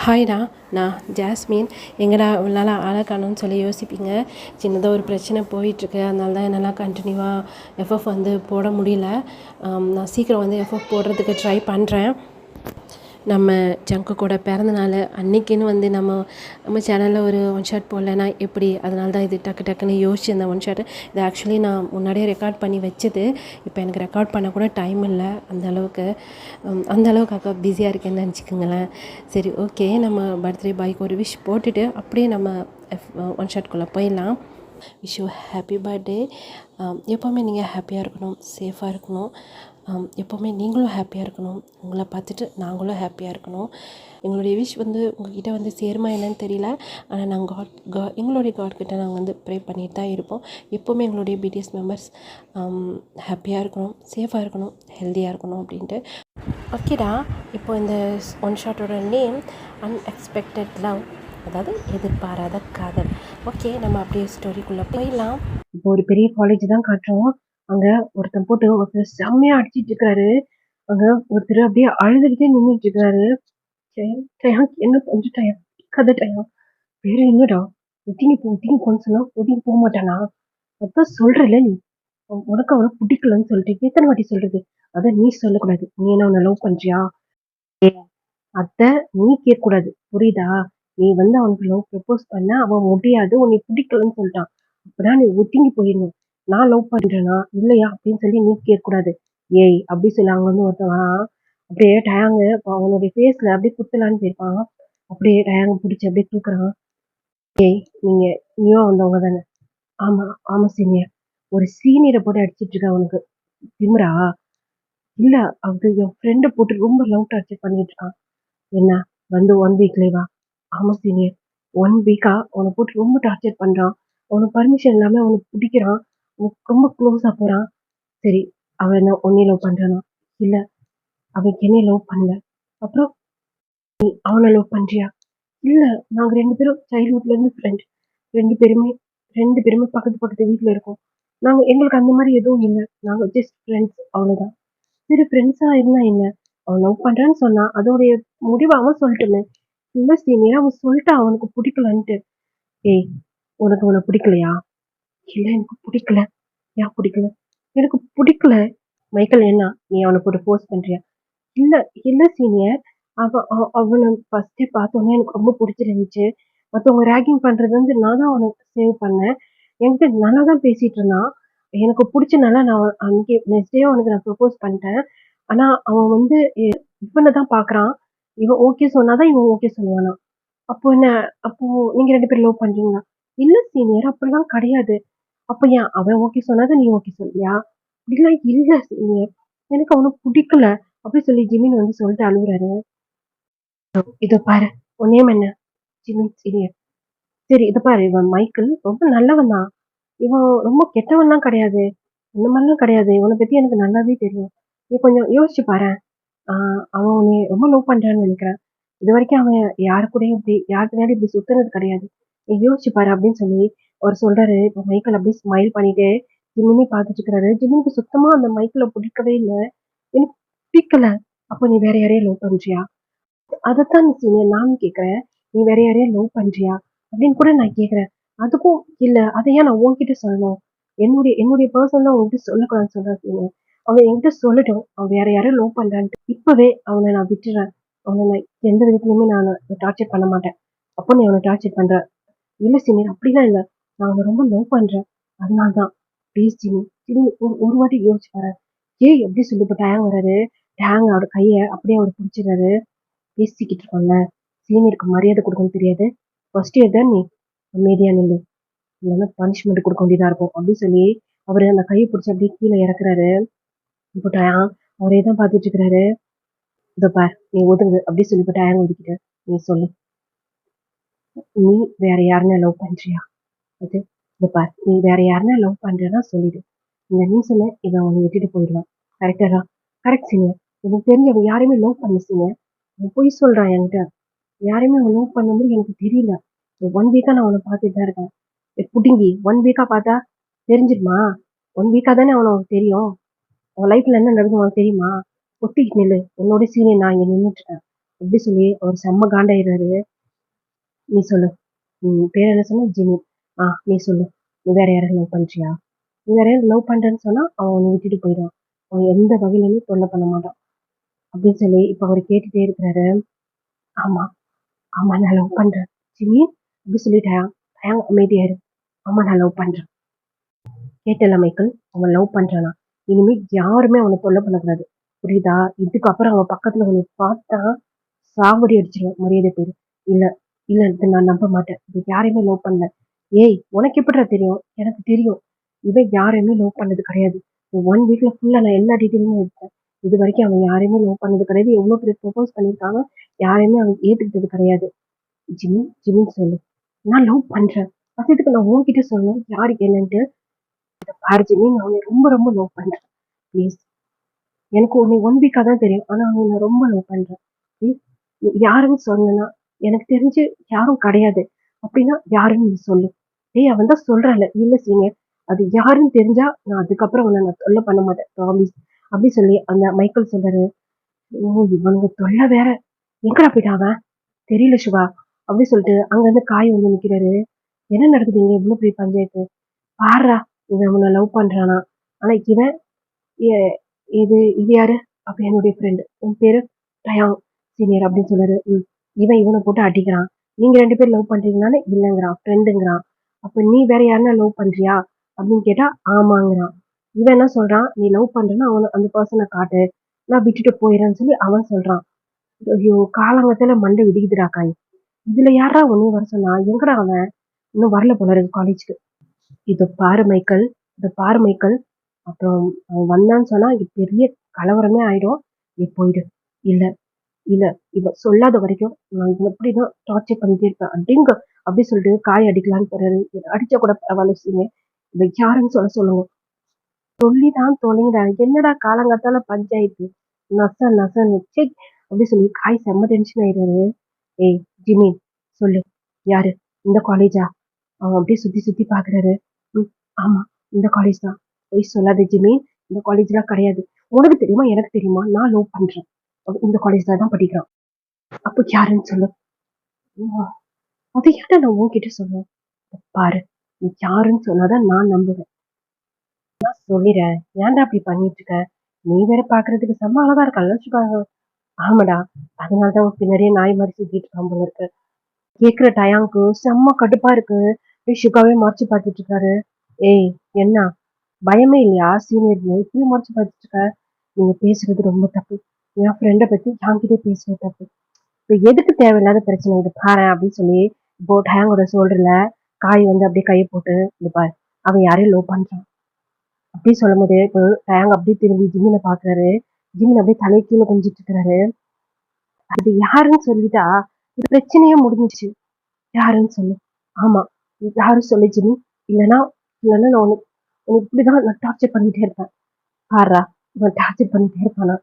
ஹாய்டா, நான் ஜாஸ்மின். எங்கடா இவ்வளோ நாள் ஆளை காணோன்னு சொல்லி யோசிப்பீங்க. சின்னதாக ஒரு பிரச்சனை போயிட்டுருக்கு. அதனால தான் என்னால் கண்டினியூவாக எஃப்எஃப் வந்து போட முடியல. நான் சீக்கிரம் வந்து எஃப்எஃப் போடுறதுக்கு ட்ரை பண்ணுறேன். நம்ம ஜங்கு கூட பிறந்த நாள் அன்றைக்கின்னு வந்து நம்ம சேனலில் ஒரு ஒன் ஷாட் போடலைன்னா எப்படி? அதனால தான் இது டக்குன்னு யோசிச்சு அந்த ஒன் ஷாட்டு இது ஆக்சுவலி நான் முன்னாடியே ரெக்கார்ட் பண்ணி வச்சது. இப்போ எனக்கு ரெக்கார்ட் பண்ண கூட டைம் இல்லை. அந்தளவுக்கு அக்கா பிஸியாக இருக்கேன்னு நினச்சிக்கோங்களேன். சரி, ஓகே, நம்ம பர்த்டே பாய்க்கு ஒரு விஷ் போட்டுட்டு அப்படியே நம்ம ஒன் ஷாட்குள்ளே போயிடலாம். Wish you happy birthday. எப்போவுமே நீங்கள் ஹாப்பியாக இருக்கணும், சேஃபாக இருக்கணும். எப்போவுமே நீங்களும் ஹாப்பியாக இருக்கணும். உங்களை பார்த்துட்டு நாங்களும் ஹாப்பியாக இருக்கணும். எங்களுடைய விஷ் வந்து உங்கள்கிட்ட வந்து சேருமா என்னன்னு தெரியல. ஆனால் நாங்கள் எங்களுடைய காட்கிட்ட நாங்கள் வந்து ப்ரே பண்ணிட்டு தான் இருப்போம். எப்போவுமே எங்களுடைய பிடிஎஸ் மெம்பர்ஸ் ஹாப்பியாக இருக்கணும், சேஃபாக இருக்கணும், ஹெல்த்தியாக இருக்கணும் அப்படின்ட்டு. ஓகேடா, இப்போ இந்த ஒன் ஷாட்டோட நேம் அன்எக்ஸ்பெக்டட் லவ், அதாவது எதிர்பாராத காதல். ஓகே, நம்ம அப்படியே ஸ்டோரிக்குள்ளே போயிடலாம். இப்போ ஒரு பெரிய காலேஜ் தான் காட்டுறோம். அங்கே ஒருத்தர் செம்மையாக அடிச்சிட்டு இருக்காரு. அங்கே ஒருத்தர் அப்படியே அழுதுகிட்டே நின்றுட்டு இருக்காரு. என்ன பண்ணிட்டாயா? கதட்டாயா? வேற என்னடா? ஒதுங்கி போன்னு சொன்னா ஒதுங்கி போக மாட்டானா? அதான் சொல்றல நீ, உனக்கு அவனை பிடிக்கலன்னு சொல்லிட்டு எத்தனை வாட்டி சொல்றது? அதான் நீ சொல்லக்கூடாது. நீ என்ன அவனை லவ் பண்றியா? அத நீ கேட்கக்கூடாது, புரியுதா? நீ வந்து அவனுக்கு லவ் ப்ரப்போஸ் பண்ண, அவன் முடியாது, உன்னை பிடிக்கலன்னு சொல்லிட்டான். அப்பதான் நீ ஒதுங்கி போயிடணும். நான் லவ் பண்றேனா இல்லையா அப்படின்னு சொல்லி நீ கேட்கக்கூடாது. ஏய் அப்படி சொல்லி அங்க வந்து ஒருத்தவன் அப்படியே டயாங்கு அவனுடைய ஃபேஸ்ல அப்படியே குத்தலான்னு போயிருப்பான். அப்படியே டயாங்க பிடிச்சி அப்படியே தூக்குறான். ஏய், நீங்க நியூவா வந்தவங்க தானே? ஆமா, ஆமா சீனியர். ஒரு சீனியரை போட்டு அடிச்சிட்டு இருக்க உனக்கு திமிரா? இல்ல, அது என் ஃப்ரெண்டை போட்டு ரொம்ப லவ் டார்ச்சர் பண்ணிட்டு இருக்கான். என்ன வந்து 1 வீக்லேவா? ஆமா சீனியர், 1 வீக்கா அவனை போட்டு ரொம்ப டார்ச்சர் பண்றான். அவனுக்கு பர்மிஷன் இல்லாம அவனுக்கு பிடிக்கிறான். அவனுக்கு ரொம்ப க்ளோஸா போறான். சரி, அவன் என்ன உன்னைய லவ் பண்றானா? இல்ல, அவன் என்னைய லவ் பண்ணல. அப்புறம் நீ அவனை லவ் பண்றியா? இல்ல, நாங்க 2 பேரும் சைல்ட்ஹுட்ல இருந்து ஃப்ரெண்ட். 2 பேருமே 2 பேருமே பக்கத்து வீட்ல இருக்கோம். எங்களுக்கு அந்த மாதிரி எதுவும் இல்ல. நாங்க ஜஸ்ட் ஃப்ரெண்ட்ஸ், அவ்வளவுதான். சரி, ஃப்ரெண்ட்ஸா இருந்தா என்ன? அவன் லவ் பண்றான்னு சொன்னா அதோடைய முடிவை அவன் சொல்லட்டுமே. இல்ல சீனியர், அவன் சொல்லிட்டான் அவனுக்கு பிடிக்கலன்ட்டு. ஏய், உனக்கு அவனை பிடிக்கலையா? இல்ல, எனக்கு பிடிக்கல. ஏன் பிடிக்கல? எனக்கு பிடிக்கல. மைக்கேல், என்ன நீ அவனை போட்டு ஃபோர்ஸ் பண்றியா? இல்ல, இல்ல சீனியர். அவனை ஃபர்ஸ்டே பார்த்தோன்னே எனக்கு ரொம்ப பிடிச்சிருந்துச்சு. மத்தவங்க ரேகிங் பண்றது வந்து நான் தான் அவனுக்கு சேவ் பண்ணேன். என்கிட்ட நல்லா தான் பேசிட்டு இருந்தான். எனக்கு பிடிச்சனால நான் அன்னைக்கு நெக்ஸ்ட் டே அவனுக்கு நான் ப்ரப்போஸ் பண்ணிட்டேன். ஆனா அவன் வந்து இவனை தான் பார்க்கறான். இவன் ஓகே சொன்னாதான் இவன் ஓகே சொல்லுவானா? அப்போ என்ன? அப்போ நீங்க 2 பேரும் லவ் பண்றீங்களா? இல்ல சீனியர், அப்படிலாம் கிடையாது. அப்ப ஏன் அவன் ஓகே சொன்னாதான் நீ ஓகே சொல்றியா? அப்படிலாம் இல்ல சீனியர். எனக்கு அவன புடிக்கல. அப்படி சொல்லி ஜிமின் வந்து சொல்லிட்டு அழுவுறாரு. இதோ பாரு, உன் நேம் என்ன? Jimin senior. சரி, இத பாரு, இவன் மைக்கேல் ரொம்ப நல்லவன் தான். இவன் ரொம்ப கெட்டவன்லாம் கிடையாது. இந்த மாதிரிலாம் கிடையாது. இவனை பத்தி எனக்கு நல்லாவே தெரியும். நீ கொஞ்சம் யோசிச்சு பாரேன். அவன் உன்னைய ரொம்ப லவ் பண்றான்னு நினைக்கிறேன். இதுவரைக்கும் அவன் யாரு கூடயும் யார் பின்னாடி இப்படி சுத்துனது கிடையாது. நீ யோசிச்சு பாரு அப்படின்னு சொல்லி அவர் சொல்றாரு. இப்போ மைக்கேல் அப்படியே ஸ்மைல் பண்ணிட்டு ஜிமினி பார்த்துட்டு இருக்கிறாரு. ஜிமினிக்கு சுத்தமா அந்த மைக்கேல பிடிக்கவே இல்ல. எனக்கு பிடிக்கல. அப்ப நீ வேற யாரையும் லவ் பண்றியா? அதத்தான் சீனியர் நானும் கேட்கிறேன். நீ வேற யாரையும் லவ் பண்றியா அப்படின்னு கூட நான் கேட்கிறேன். அதுக்கும் இல்ல. அதை ஏன் நான் உன்கிட்ட சொல்லணும்? என்னுடைய பர்சன் தான் உன்கிட்ட சொல்லக்கூடாதுன்னு சொல்றேன் சீனியர். அவன் என்கிட்ட சொல்லட்டும். அவன் வேற யாரையும் லவ் பண்றான்ட்டு. இப்பவே அவனை நான் விட்டுறேன். அவனை நான் எந்த விதத்துலயுமே நான் டார்ச்சர் பண்ண மாட்டேன். அப்போ நீ அவனை டார்ச்சர் பண்ற? இல்ல சீனியர், அப்படிலாம் இல்ல. நான் அவனை ரொம்ப லவ் பண்றேன். அதனாலதான். ப்ளீஸ் ஜிமி, ஜிமி, ஒரு வாட்டி யோசிச்சு பாரு. ஏய் எப்படி சொல்லிட்டு டேங் வராரு. டேங் அவரோட கைய அப்படியே அவர் பிடிச்சிடுறாரு. பேசிக்கிட்டு இருக்கோம்ல, சீனியருக்கு மரியாதை கொடுக்கணும் தெரியாது. ஃபர்ஸ்ட் இயர் தான் நீ, அமைதியா நில்லு. இல்லைன்னா பனிஷ்மெண்ட் கொடுக்க வேண்டியதா இருக்கும் அப்படின்னு சொல்லி அவரு அந்த கையை பிடிச்சி அப்படியே கீழே இறக்குறாரு. இப்போ டயாங் அவரே தான் பார்த்துட்டு இருக்கிறாரு. இதோ பார், நீ ஒதுங்கு அப்படி சொல்லிட்டு டயாங் ஒதுக்கிட்டு நீ சொல்லு. நீ வேற யாருன்னா லவ் பண்றியா? அது இதோ பார், நீ வேற யாருன்னா லவ் பண்றேன்னா சொல்லிடு. இந்த நிமிஷமே இவன் உன்னை விட்டுட்டு போயிடுவான். கரெக்டா? Correct senior. எனக்கு தெரிஞ்சு அவன் யாரையுமே லவ் பண்ண சீனியர். அவன் பொய் சொல்றான் என்கிட்ட. யாரையுமே அவன் லவ் பண்ண மாதிரி எனக்கு தெரியல. 1 வீக்கா நான் அவனை பார்த்துட்டு தான் இருக்கேன். புடுங்கி 1 வீக்கா பார்த்தா தெரிஞ்சிருமா? 1 வீக்கா தானே அவனுக்கு தெரியும். அவன் லைஃப்ல என்ன நடக்கும் உனக்கு தெரியுமா? ஒத்திக்கிட்டு நில்லு. உன்னோட சீனியர் நான் இங்க நின்னுட்டு இருக்கேன். அப்படி சொல்லி அவர் செம்ம காண்டாயிடுறாரு. நீ சொல்லு. பேர் என்ன சொன்ன? ஜிமி. நீ சொல்லு. நீ வேற யாரையும் லவ் பண்றியா? நீ வேற யாரையும் லவ் பண்றேன்னு சொன்னா, அவன் உன்னை விட்டுட்டு போயிடுவான். அவன் எந்த வகையிலுமே தொல்லை பண்ண மாட்டான். அப்படின்னு சொல்லி இப்ப அவரு கேட்டுட்டே இருக்கிறாரு. ஆமா, ஆமா நான் லவ் பண்றேன். ஜிமி அப்படி சொல்லிட்டாயா? தயங்க அமைதியாயிரு. ஆமா நான் லவ் பண்றேன். கேட்டல மைக்கேல், அவன் லவ் பண்றானா? இனிமே யாருமே அவனை தொல்லை பண்ணக்கூடாது. புரியுதா? இதுக்கப்புறம் அவன் பக்கத்துல உன்னை பார்த்தா சாவடி அடிச்சிருவேன். மரியாதை போயிரு. இல்ல, இல்ல இத நான் நம்ப மாட்டேன். இது யாரையுமே லவ் பண்ணல. ஏய் உனக்கு எப்படிடா தெரியும்? எனக்கு தெரியும். இவன் யாரையுமே லவ் பண்ணது கிடையாது. 1 வீக்ல ஃபுல்லா நான் எல்லா டீட்டெயிலுமே எடுத்தேன். இது வரைக்கும் அவன் யாரையுமே லவ் பண்ணது கிடையாது. எவ்வளவு பேர் ப்ரொபோஸ் பண்ணியிருக்காங்க. யாரையுமே அவன் ஏத்துக்கிட்டது கிடையாது. ஜிமி, ஜிமின்னு சொல்லு. நான் லவ் பண்றேன். அது எதுக்கு நான் உன்கிட்ட சொல்லணும்? யாருக்கு என்னன்ட்டு? பாரு ஜிமி, நான் உன்னை ரொம்ப ரொம்ப லவ் பண்றேன். ப்ளீஸ். எனக்கு உன்னை 1 வீக்கா தான் தெரியும். ஆனா உன்னை நான் ரொம்ப லவ் பண்றேன். ப்ளீஸ். நீ யாருன்னு சொன்னேன்னா, எனக்கு தெரிஞ்சு யாரும் கிடையாது. அப்படின்னா யாருன்னு நீ சொல்லு. டேய் அவன் தான் சொல்றான்ல. இல்ல சீனியர். அது யாருன்னு தெரிஞ்சா நான் அதுக்கப்புறம் உன்னை நான் தொல்லை பண்ண மாட்டேன். ப்ராமிஸ். அப்படி சொல்லி அந்த மைக்கேல் சொல்றாரு. ஓ! இவனுங்க தொல்லை வேற. எங்கடா போயிட்டான் அவன்? தெரியல சிவா. அப்படி சொல்லிட்டு அங்கருந்து காய் வந்து நிக்கிறாரு. என்ன நடக்குது இங்க இவ்ளோ பெரிய பஞ்சாயத்து? பாருடா, இவன் உன்னை லவ் பண்றானா? ஆனா இவன் எ இது இது யாரு? அப்ப என்னுடைய ஃப்ரெண்ட். உன் பேரு? டயான் சீனியர் அப்படின்னு சொல்றாரு. இவன் இவனை போட்டு அடிக்கிறான். நீங்க 2 பேரும் லவ் பண்றீங்களான்னு இல்லங்கிறான். ஃப்ரெண்டுங்கிறான். அப்ப நீ வேற யாருன்னா லவ் பண்றியா? அப்படின்னு கேட்டா ஆமாங்கிறான். இவன் என்ன சொல்றான்? நீ லவ் பண்றேன்னா அந்த பர்சன காட்டு. நான் விட்டுட்டு போயிடுறேன்னு சொல்லி அவன் சொல்றான். ஐயோ! காலங்காத்தால மண்டை வெடிக்குதுடா காய். இதுல யார்றா உன்னைய வர சொன்னா? எங்கடா அவன்? இன்னும் வரல போல இருக்கு காலேஜ்க்கு. இத பாரு மைக்கேல், இத பாரு மைக்கேல். அப்புறம் அவன் வந்தான்னு சொன்னா இங்க பெரிய கலவரமே ஆயிடும். நீ போயிடு. இல்ல, இல்ல இவ சொல்லாத வரைக்கும் நான் இவன இப்படிதான் டார்ச்சர் பண்ணிட்டே இருப்பேன். அடிங்க அப்படி சொல்லிட்டு காய் அடிக்கலான்னு போறாரு. அடிச்சா கூட பரவாயில்ல சீனு. இவ யாருன்னு சொல்ல சொல்லுங்க. சொல்லிதான் தொலைங்கடா. என்னடா காலங்காத்தால பஞ்சாயத்து. நச நசன்னு ச்சை அப்படி சொல்லி காய் செம்ம டென்ஷன் ஆயிடுறாரு. ஏய் ஜிம்மி சொல்லு. யாரு? இந்த காலேஜா? அவன் அப்படியே சுத்தி சுத்தி பாக்குறாரு. ம், ஆமா இந்த காலேஜ் தான். பொய் சொல்லாத ஜிம்மி. இந்த காலேஜ்லாம் கிடையாது. உனக்கு தெரியுமா? எனக்கு தெரியுமா? நான் லவ் பண்றேன். அவன் இந்த காலேஜ்ல தான் படிக்கிறான். அப்ப யாருன்னு சொல்லு. ஓ, அதை ஏன்டா நான் உன்கிட்ட சொல்லணும்? பாரு, நீ யாருன்னு சொன்னாதான் நான் நம்புவேன். சொல்லிடுறேன். ஏன்டா அப்படி பண்ணிட்டு இருக்க? நீ வேற பாக்குறதுக்கு செம்ம அழகா இருக்கல்ல சுகாங்க. ஆமாடா. அதனாலதான் உன் பின்னாடியே நாய் மாதிரி சுத்திட்டு இருக்கான் போல இருக்கு. கேக்குற டயாங்க்கு செம்ம கடுப்பா இருக்கு. சுகாவே மறைச்சு பார்த்துட்டு இருக்காரு. ஏய் என்ன பயமே இல்லையா? சீனியர்னு இப்படி மறைச்சு பார்த்துட்டு இருக்க? நீங்க பேசுறது ரொம்ப தப்பு. என் ஃப்ரெண்டை பத்தி என்கிட்ட பேசுறது தப்பு. இப்ப எதுக்கு தேவையில்லாத பிரச்சனை இது பாரு அப்படின்னு சொல்லி இப்போ டயாங்கோட ஷோல்டர்ல காய் வந்து அப்படியே கையை போட்டு இது பாரு. அவன் யாரையும் லவ் பண்றான். அப்படி சொல்லும் போது இப்போ டயாங் அப்படியே திரும்பி ஜிம்மினை பாக்குறாரு. ஜிம்மின் அப்படியே தலையை கீழே குனிஞ்சிட்டு இருக்கிறாரு. அது யாருன்னு சொல்லிட்டா இது பிரச்சனையே முடிஞ்சிச்சு. யாருன்னு சொல்லு. ஆமா. யாரும் சொல்லு ஜிம்மி. இல்லைன்னா இல்லைன்னா நான் உனக்கு உனக்கு இப்படிதான் நான் டார்ச்சர் பண்ணிட்டே இருப்பேன். பாருடா இவன் டார்ச்சர் பண்ணிட்டே இருப்பானா?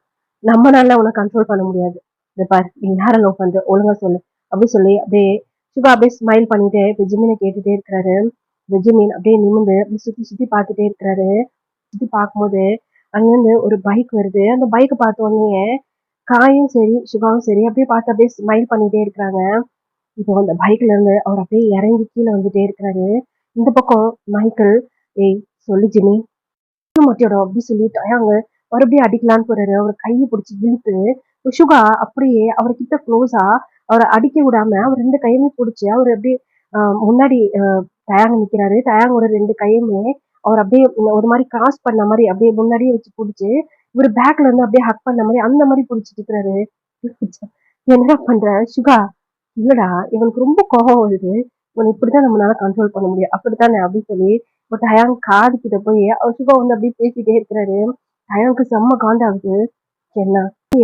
நம்மனால அவனை கண்ட்ரோல் பண்ண முடியாது. இதை பாரு நீ யார லவ் பண்ற ஒழுங்கா சொல்லு. அப்படி சொல்லி அப்படியே சுபா அப்படியே ஸ்மைல் பண்ணிட்டு இப்ப ஜிம்மினை கேட்டுட்டே இருக்கிறாரு. இந்த ஜிம்மின் அப்படியே நிமிந்து அப்படி சுத்தி சுத்தி பார்த்துட்டே இருக்கிறாரு. சுத்தி பார்க்கும்போது அங்கிருந்து ஒரு பைக் வருது. அந்த பைக்கை பார்த்த உடனே காயும் சரி சுகாவும் சரி அப்படியே பார்த்து அப்படியே ஸ்மைல் பண்ணிட்டே இருக்கிறாங்க. இப்போ அந்த பைக்ல இருந்து அவர் அப்படியே இறங்கி கீழே வந்துட்டே இருக்கிறாரு. இந்த பக்கம் மைக்கேல் ஏய் சொல்லு ஜிம்மி மாட்டியோட அப்படி சொல்லி டயாங்க மறுபடியும் அடிக்கலான்னு போறாரு. அவர் கையை பிடிச்சி இழுத்து சுகா அப்படியே அவர்கிட்ட க்ளோஸா அவரை அடிக்க விடாம அவர் 2 கையுமே பிடிச்சு அவர் அப்படியே முன்னாடி டயாங்க நிக்கிறாரு. டயாங்கோட 2 கையுமே அவர் அப்படியே ஒரு மாதிரி கிராஸ் பண்ண மாதிரி அப்படியே முன்னாடியே வச்சு பிடிச்சு இவர் பேக்ல இருந்து அப்படியே ஹக் பண்ண மாதிரி அந்த மாதிரி பிடிச்சிட்டு இருக்கிறாரு. என்ன பண்ற சுகா? இல்லடா இவனுக்கு ரொம்ப கோபம் வருது. இவனை இப்படித்தான் நம்மளால கண்ட்ரோல் பண்ண முடியும். அப்படித்தானே அப்படின்னு சொல்லி இப்போ டயாங் காது கிட்ட போய் அவர் சுபா வந்து அப்படியே பேசிட்டே இருக்கிறாரு. டயாங்க்கு செம்ம காண்டாகுது. என்ன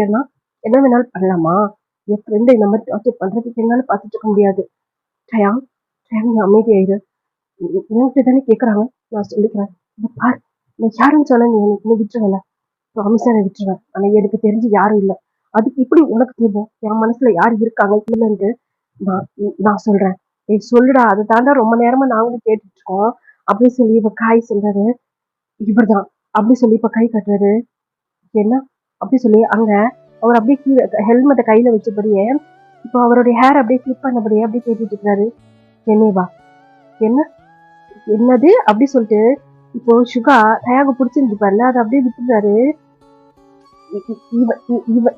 ஏன்னா என்ன வேணாலும் பண்ணலாமா? என் ஃப்ரெண்டை இந்த மாதிரி டார்ச்சர் பண்றதுக்கு என்னால பார்த்துட்டு இருக்க முடியாது. டயாங் டயாங் நீ அமைதியாயிரு. என்கிட்ட தானே கேட்கறாங்க. நான் சொல்லிக்கிறேன். இதை பார் நான் யாருன்னு சொன்னா நீ என்ன விட்டுருவேல? ப்ராமிஸா நான் விட்டுருவேன். ஆனா எனக்கு தெரிஞ்சு யாரும் இல்லை. அதுக்கு எப்படி உனக்கு தெரியும் என் மனசுல யார் இருக்காங்க இல்லைன்ட்டு? நான் நான் சொல்றேன். ஏய் சொல்லுடா. அதை தாண்டா ரொம்ப நேரமா நாங்களும் கேட்டுட்டு இருக்கோம். அப்படின்னு சொல்லி இப்ப காய் சொல்றாரு. இவர்தான் அப்படி சொல்லி இப்ப கை கட்டுறாரு. என்ன அப்படி சொல்லி அங்க அவர் அப்படியே கீழே ஹெல்மெட்டை கையில வச்சபடியே இப்போ அவருடைய ஹேர் அப்படியே கிளிப் பண்ணபடியே அப்படியே கேட்டுட்டு இருக்காரு. என்னேவா என்ன என்னது அப்படி சொல்லிட்டு இப்போ சுகா தயாக பிடிச்சிருந்துப்பாருல அதை அப்படியே விட்டுறாரு.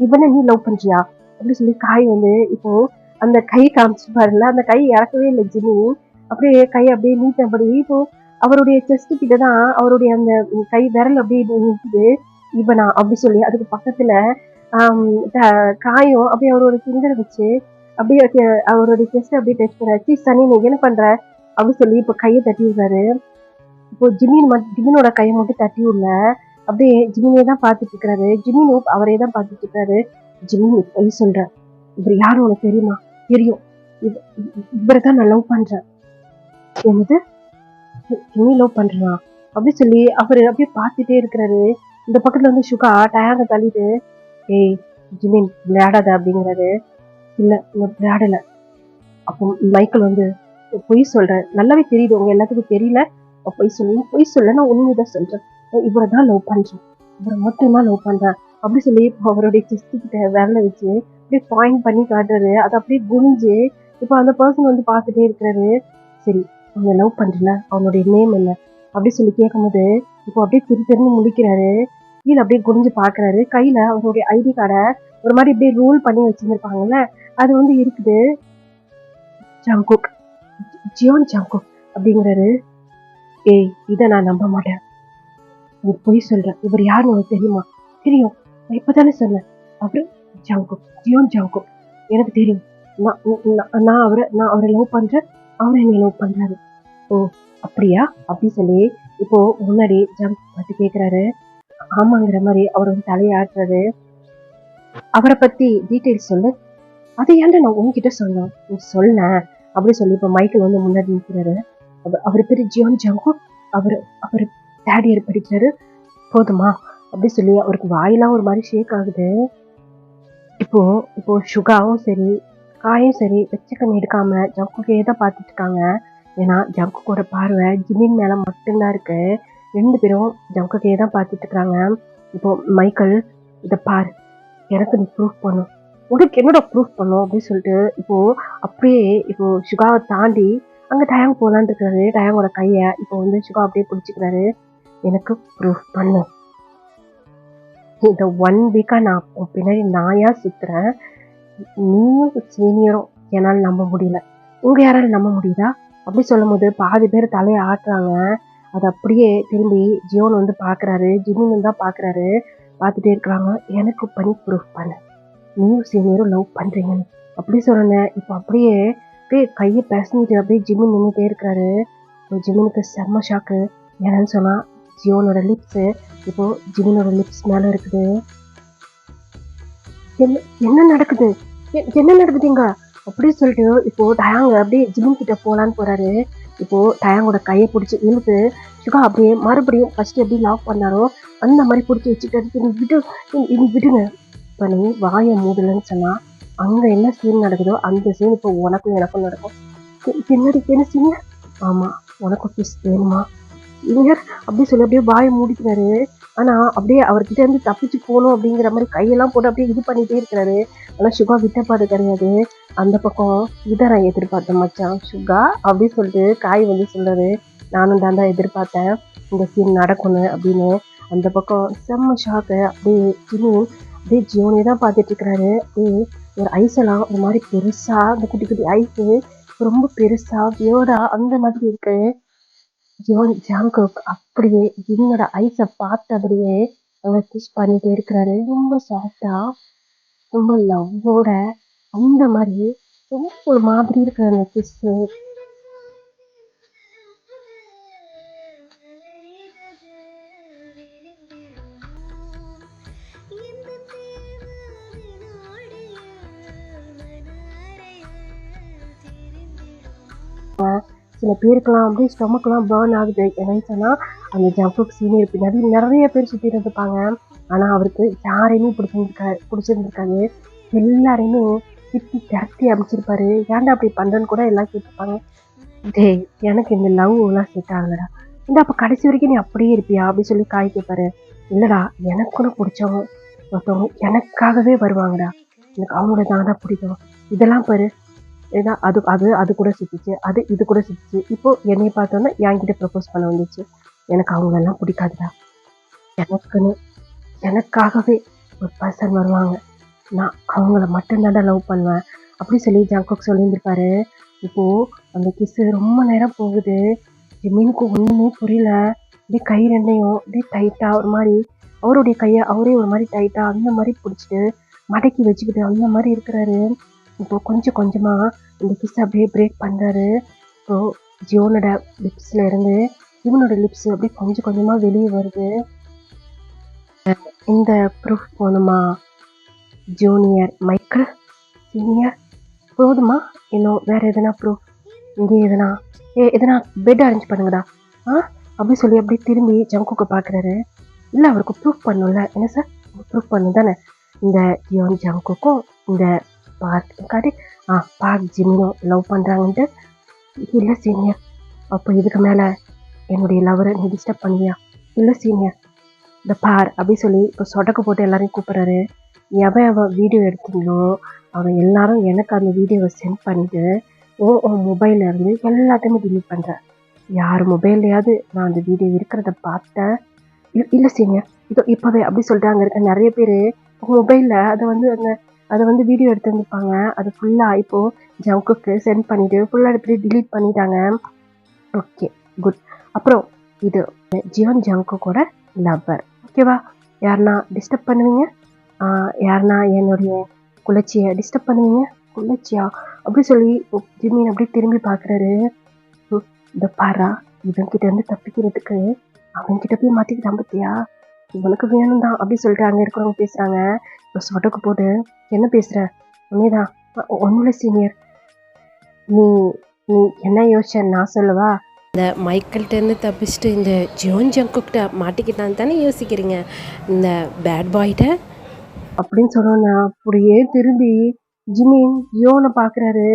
இவனை நீ லவ் பண்றியா அப்படின்னு சொல்லி காய் வந்து இப்போ அந்த கை காமிச்சிருப்பாருல, அந்த கை இறக்கவே இல்லை ஜிம்மி. அப்படியே கை அப்படியே நீட்டபடி இப்போ அவருடைய செஸ்ட் கிட்டதான் அவருடைய அந்த கை விரல் அப்படியே நிற்குது. இவனா அப்படி சொல்லி அதுக்கு பக்கத்துல காயும் அப்படியே அவரோட ஃபிங்கர் வச்சு அப்படியே அவருடைய செஸ்ட் அப்படியே டச் பண்ணாச்சு. சனி நீ என்ன பண்ற அப்படின்னு சொல்லி இப்போ கையை தட்டி விடுறாரு. இப்போ ஜிமினோட கையை மட்டும் தட்டி விடல, அப்படியே ஜிமினியை தான் பார்த்துட்டு இருக்கிறாரு. ஜிமினும் அவரே தான் பார்த்துட்டு இருக்காரு. ஜிமினி பொய் சொல்ற, இவர் யாரும் உனக்கு தெரியுமா? தெரியும், இவரை தான் நான் லவ் பண்றேன். என்னது ஜிமி லவ் பண்றா அப்படி சொல்லி அவரு அப்படியே பார்த்துட்டே இருக்கிறாரு. இந்த பக்கத்துல வந்து சுகா டயாங்க தள்ளிட்டு, ஏய் ஜிமின் விளையாடாத அப்படிங்கிறாரு. இல்ல விளையாடல. அப்போ மைக்கேல் வந்து பொய் சொல்றேன், நல்லாவே தெரியுது உங்க எல்லாத்துக்கும் தெரியல, பொய் சொல்ல நான் உண்மைதான் சொல்றேன், இவரை தான் லவ் பண்றேன், இவரை மட்டும்தான் லவ் பண்றேன் அப்படி சொல்லி அவருடைய செஸ்ட் கிட்ட விரல வச்சு அப்படியே பாயிண்ட் பண்ணி காட்டுறாரு. அது அப்படியே குனிஞ்சு இப்போ அந்த பர்சன் வந்து பார்த்துட்டே இருக்கிறாரு. சரி அவனை லவ் பண்றல, அவனுடைய நேம் என்ன அப்படி சொல்லி கேட்கும்போது இப்போ அப்படியே திருன்னு முடிக்கிறாரு. கீழே அப்படியே குனிஞ்சு பாக்குறாரு. கையில அவருடைய ஐடி கார்டை ஒரு மாதிரி இப்படியே ரோல் பண்ணி வச்சிருந்திருப்பாங்கல்ல, அது வந்து இருக்குது. ஜங்குக், ஜியோன் ஜங்குக் அப்படிங்கிறாரு. ஏய் இதை நான் நம்ப மாட்டேன், நீ பொய் சொல்ற, இவர் யாருன்னு உனக்கு தெரியுமா? தெரியும், நான் இப்பதானே சொன்னேன். அப்புறம் ஜங்குக், ஜியோன் ஜங்குக் எனக்கு தெரியும், நான் அவரை லவ் பண்றேன், அவரை என்னை லவ் பண்றாரு. ஓ அப்படியா அப்படி சொல்லி இப்போ முன்னாடி ஜங்க் பார்த்து கேட்கிறாரு. ஆமாங்கிற மாதிரி அவர் வந்து தலையாட்டுறாரு. அவரை பத்தி டீட்டெயில்ஸ் சொல்லு. அதை ஏன்டா நான் உங்ககிட்ட சொன்னேன், நீ சொன்ன அப்படி சொல்லி இப்போ மைக்கேல் வந்து முன்னாடி நிற்கிறாரு. அவர் பேரு ஜியோன் ஜங்குக், அவர் தேர்ட் இயர் படிக்கிறாரு. போதுமா அப்படி சொல்லி அவருக்கு வாயெல்லாம் ஒரு மாதிரி ஷேக் ஆகுது. இப்போ சுகாவும் சரி காயும் சரி வெச்சக்கண்ணி எடுக்காம ஜங்குக்கே தான் பார்த்துட்டு இருக்காங்க. ஏன்னா ஜங்குக்கோட பார்வை ஜிமின் மேல மட்டும்தான் இருக்கு. 2 பேரும் ஜங்குக்கே தான் பார்த்துட்டு இருக்காங்க. இப்போ மைக்கேல் இதை பாரு, எனக்கு நீ ப்ரூஃப் பண்ணும், உனக்கு என்னோட ப்ரூஃப் பண்ணும் அப்படின்னு சொல்லிட்டு இப்போ அப்படியே இப்போ சுகாவை தாண்டி அங்க டயாங் போலான்னு இருக்காரு. டயாங்கோட கைய இப்போ வந்து சுகா அப்படியே பிடிச்சிக்கிறாரு. எனக்கு ப்ரூஃப் பண்ணு, இந்த 1 வீக்கா நான் பின்னாடி நாயா சுத்துறேன், நீயும் சீனியரும் என்னால் நம்ப முடியல, உங்க யாராலும் நம்ப முடியுதா அப்படி சொல்லும் போது பாதி பேர் தலையை ஆட்டுறாங்க. அது அப்படியே திரும்பி ஜியோன் வந்து பாக்குறாரு, ஜிமின் தான் பாக்குறாரு. பார்த்துட்டே இருக்கிறாங்க. எனக்கு பண்ணி ப்ரூஃப் பண்ண, நீயும் சீனியரும் லவ் பண்றீங்கன்னு அப்படி சொன்னேன். இப்போ அப்படியே கையை பேசிட்டு அப்படியே ஜிமின் நின்றுட்டே இருக்கிறாரு. ஜிமினுக்கு செம்ம ஷாக்கு. என்னன்னு சொன்னா ஜியோனோட லிப்ஸ் இப்போ ஜிமினோட லிப்ஸ் மேல இருக்குது. என்ன நடக்குது, என்ன நடக்குதுங்க அப்படி சொல்லிட்டு இப்போ டயாங்க அப்படியே ஜிமின் கிட்ட போலான்னு போறாரு. இப்போ டயாங்கோட கையை பிடிச்சி இழுத்து சுகா அப்படியே மறுபடியும் ஃபர்ஸ்ட் எப்படி லாக் பண்ணாரோ அந்த மாதிரி பிடிச்சி வச்சுக்கிட்டு விடுங்க. இப்போ நீ வாயை மூடலன்னு சொன்னா அங்க என்ன சீன் நடக்குதோ அந்த சீன் இப்போ உனக்கும் எனக்கும் நடக்கும். என்ன சீனியர்? ஆமா உனக்கும் கிஸ் வேணுமா சீனியர் அப்படி சொல்லி அப்படியே வாயை மூடிக்கிறாரு. ஆனா அப்படியே அவர்கிட்ட இருந்து தப்பிச்சு போகணும் அப்படிங்கிற மாதிரி கையெல்லாம் போட்டு அப்படியே இது பண்ணிட்டே இருக்கிறாரு. ஆனா சுகா விட்டப்பாடு கிடையாது. அந்த பக்கம் இதை நான் எதிர்பார்த்தேன் மச்சான் சுகா அப்படி சொல்லிட்டு காய் வந்து சொல்றாரு. நானும் தான் எதிர்பார்த்தேன் இந்த சீன் நடக்கணும் அப்படின்னு. அந்த பக்கம் செம்ம ஷாக்கு. அப்படியே அப்படியே ஜியோனே தான் பார்த்துட்டு இருக்கிறாரு. அப்படியே ஒரு ஐஸ் எல்லாம் ஒரு மாதிரி பெருசா, அந்த குட்டி குட்டி ஐஸு ரொம்ப பெருசா வியோடா அந்த மாதிரி இருக்கு. ஜியோன் ஜங்குக் அப்படியே என்னோட ஐஸை பார்த்தபடியே அவர் கிஸ் பண்ணிட்டே இருக்கிறாரு. ரொம்ப சாஃப்டா, ரொம்ப லவ்வோட அந்த மாதிரி ரொம்ப ஒரு மாதிரி இருக்கிற அந்த கிஸ்ஸு. சில பேருக்கெல்லாம் அப்படியே ஸ்டொமக்கெல்லாம் பேர்ன் ஆகுது. என்னன்னு சொன்னால் அந்த ஜங்குக் சீனியர் பின்னாடி நிறைய பேர் சுற்றி இருந்துப்பாங்க. ஆனால் அவருக்கு யாரையுமே பிடிச்சிருந்துருக்காது. எல்லாரையுமே திட்டி திரட்டி அமைச்சிருப்பாரு. ஏன்டா அப்படி பண்ணுறன்னு கூட எல்லாம் கேட்டுருப்பாங்க. டே எனக்கு இந்த லவ் எல்லாம் செட் ஆகலடா, இந்த அப்போ கடைசி வரைக்கும் நீ அப்படியே இருப்பியா அப்படின்னு சொல்லி காய் கேட்பாரு. இல்லைடா எனக்கு கூட பிடிச்சவங்க ஒருத்தவங்க எனக்காகவே வருவாங்கடா, எனக்கு அவங்கள தான் பிடிக்கும். இதெல்லாம் பாரு, ஏன்னா அது அது அது கூட சுத்திச்சு, அது இது கூட சுத்திச்சு. இப்போ என்னை பார்த்தோன்னா என்கிட்ட ப்ரப்போஸ் பண்ண வந்துச்சு. எனக்கு அவங்களெல்லாம் பிடிக்காதுடா. எனக்குன்னு எனக்காகவே ஒரு பர்சன் வருவாங்க. நான் அவங்கள மட்டும்தான்டா லவ் பண்ணுவேன். அப்படி சொல்லி ஜங்குக் சொல்லியிருந்திருப்பாரு. இப்போ அந்த கிஸ்ஸு ரொம்ப நேரம் போகுது. ஜிமினுக்கு ஒண்ணுமே புரியல. அப்படியே கை ரெண்டையும் அப்படியே டைட்டா ஒரு மாதிரி அவருடைய கையை அவரே ஒரு மாதிரி டைட்டா அந்த மாதிரி பிடிச்சிட்டு மடக்கி வச்சுக்கிட்டு அந்த மாதிரி இருக்கிறாரு. இப்போ கொஞ்சம் கொஞ்சமா இந்த கிஸ் அப்படியே பிரேக் பண்றாரு. இப்போ ஜியோனோட லிப்ஸ்ல இருந்து இவனோட லிப்ஸ் அப்படியே கொஞ்சம் கொஞ்சமா வெளியே வருது. இந்த ப்ரூஃப் போகணுமா ஜூனியர் மைக்கேல், சீனியர் போதுமா? இன்னும் வேற எதனா ப்ரூஃப் இங்கே எதனா எதனா பெட் அரேஞ்ச் பண்ணுங்கடா அப்படி சொல்லி அப்படியே திரும்பி ஜங்குக்கை பார்க்குறாரு. இல்லை அவருக்கு ப்ரூஃப் பண்ணும்ல. என்ன சார் ப்ரூஃப் பண்ணும் தானே இந்த ஜியோன் ஜங்குக்கும் இந்த பார்க் பார்க் ஜிமினும் லவ் பண்ணுறாங்கன்ட்டு. இல்லை சீனியர், அப்போ இதுக்கு மேலே என்னுடைய லவரை நீ டிஸ்டர்ப் பண்ணுவியா? இல்லை சீனியர், இந்த பார் அப்படி சொல்லி இப்போ சொடக்கு போட்டு எல்லாரையும் கூப்பிட்றாரு. எவன் வீடியோ எடுத்தீங்களோ அவன் எல்லாரும் எனக்கு அந்த வீடியோவை சென்ட் பண்ணிட்டு உன் மொபைலில் இருந்து எல்லாத்தையுமே டிலீட் பண்ணுறேன். யார் மொபைல்லையாவது நான் அந்த வீடியோ இருக்கிறத பார்த்தேன். இல்லை சீனியர், இதோ இப்போவே அப்படி சொல்லிட்டு அங்கே இருக்க நிறைய பேர் உங்கள் மொபைலில் அதை வந்து வீடியோ எடுத்து வந்துருப்பாங்க. அது ஃபுல்லாக இப்போது ஜங்குக்கு சென்ட் பண்ணிவிட்டு ஃபுல்லாக எடுத்துகிட்டு டிலீட் பண்ணிட்டாங்க. Okay good. அப்புறம் இது ஜியோன் ஜங்குக்கோட லவ்வர். ஓகேவா? யாருன்னா டிஸ்டர்ப் பண்ணுவீங்க? யாருன்னா என்னுடைய குளர்ச்சியை டிஸ்டர்ப் பண்ணுவீங்க? குளர்ச்சியா அப்படி சொல்லி ஜிமின் அப்படியே திரும்பி பார்க்குறாரு. இந்த பாரா இவன்கிட்ட இருந்து தப்பிக்கிறதுக்கு அவன்கிட்ட போய் மாற்றிக்கிட்டான் பத்தியா, இவனுக்கு வேணும் தான் அப்படி சொல்லிட்டு அங்கே இருக்கிறவங்க பேசுகிறாங்க. இப்போ சொடக்கு போட்டு என்ன பேசுகிற? உன்னேதான் ஒன்றும் சீனியர், நீ நீ என்ன யோசிச்ச நான் சொல்லவா? இந்த மைக்கேல்கிட்டேருந்து தப்பிச்சுட்டு இந்த ஜியோன் ஜங்குக்கிட்ட மாட்டிக்கிட்டான்னு தானே யோசிக்கிறீங்க இந்த பேட் பாய்கிட்ட அப்படின்னு சொன்னோன்னா அப்படியே திரும்பி ஜிமின் ஜியோனை பார்க்குறாரு.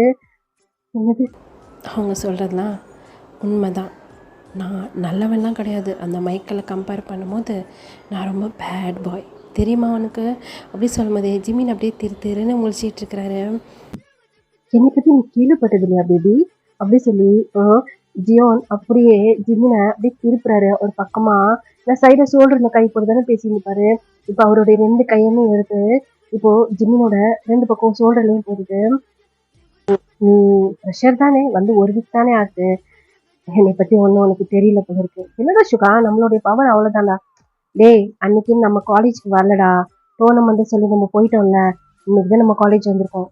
என்னது அவங்க சொல்கிறதுலாம் உண்மைதான், நான் நல்லவன்லாம் கிடையாது. அந்த மைக்கேலை கம்பேர் பண்ணும்போது நான் ரொம்ப பேட் பாய் தெரியுமா அவனுக்கு அப்படி சொல்லும் போதே ஜிமின் அப்படியே திருன்னு முழிச்சிட்டு இருக்கிறாரு. என்னை பற்றி நீ கேள்விப்பட்டது இல்லையா பேபி அப்படி சொல்லி ஜியோன் அப்படியே ஜிமினை அப்படியே திருப்புறாரு ஒரு பக்கமா. நான் சைடை ஷோல்டரில் கை போட்டு தானே பேசியிருப்பாரு. இப்போ அவருடைய 2 கையுமே எடுத்து இப்போ ஜிமினோட 2 பக்கம் ஷோல்டர்லையும் போட்டுட்டு, நீ ப்ரெஷர் தானே வந்து 1 வீக் தானே ஆகுது, என்னை பற்றி ஒன்றும் உனக்கு தெரியல போல இருக்கு. என்னடா சுகா, நம்மளுடைய பவர் அவ்வளோதான்டா. டேய் அன்னைக்கு நம்ம காலேஜ்க்கு வரலடா, டோர்னமெண்ட் சொல்லி நம்ம போயிட்டோம்ல, இன்னைக்கு தான் நம்ம காலேஜ் வந்திருக்கோம்.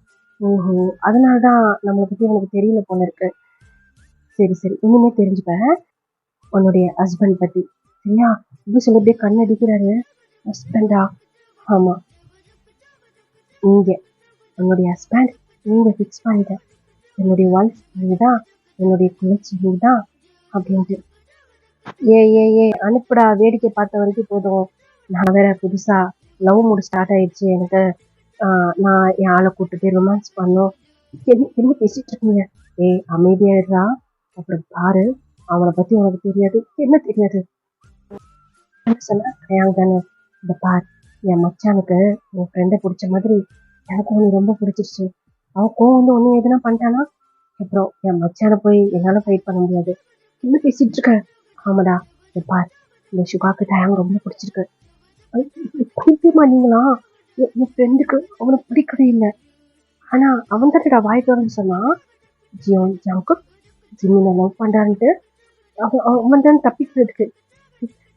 அதனால தான் நம்மளை பற்றி உனக்கு தெரியல போல இருக்கு. சரி சரி, இனிமே தெரிஞ்சுப்பேன் உன்னுடைய ஹஸ்பண்ட் பற்றி, சரியா? இப்படி சொல்லி அப்படியே கண் அடிக்கிறாரு. ஹஸ்பண்டா? ஆமாம், நீங்கள் என்னுடைய ஹஸ்பண்ட், நீங்கள் ஃபிக்ஸ் பண்ணிட்டேன். என்னுடைய ஒய்ஃப் நீங்கள் தான், என்னுடைய குளிர்ச்சி நீங்கள் தான் அப்படின்ட்டு. ஏ அனுப்புடா, வேடிக்கை பார்த்த வரைக்கும் போதும். நான் வேற புதுசாக லவ் மூடு ஸ்டார்ட் ஆயிடுச்சு எனக்கு. நான் என் ஆளை கூப்பிட்டு போய் ரொமான்ஸ் பண்ணோம். என்ன பேசிட்டு இருக்கீங்க? அமைதியாயிடுறா. அப்புறம் பாரு, அவனை பற்றி உனக்கு தெரியாது. என்ன தெரியாது என்ன சொன்ன கல்யாணம் தானே? இந்த பார், என் மச்சானுக்கு என் ஃப்ரெண்டை பிடிச்ச மாதிரி எனக்கு ஒன்று ரொம்ப பிடிச்சிருச்சு. அவன் கோவம் வந்து ஒன்று எதுனா பண்ணிட்டானா அப்புறம் என் மச்சானை போய் என்னால் ஃபைட் பண்ண முடியாது. என்ன பேசிட்டு இருக்க? ஆமாடா, இந்த பார், இந்த சுகாக்கு டயம் ரொம்ப பிடிச்சிருக்கு. பிடிக்குமா நீங்களா? என் ஃப்ரெண்டுக்கு அவனை பிடிக்கவே இல்லை. ஆனால் அவன் தானடா வாய் திறந்து சொன்னான் ஜியோன் ஜங்குக் ஜிமினை லவ் பண்ணுறான்ட்டு. அவன் தான் தப்பிக்கிறதுக்கு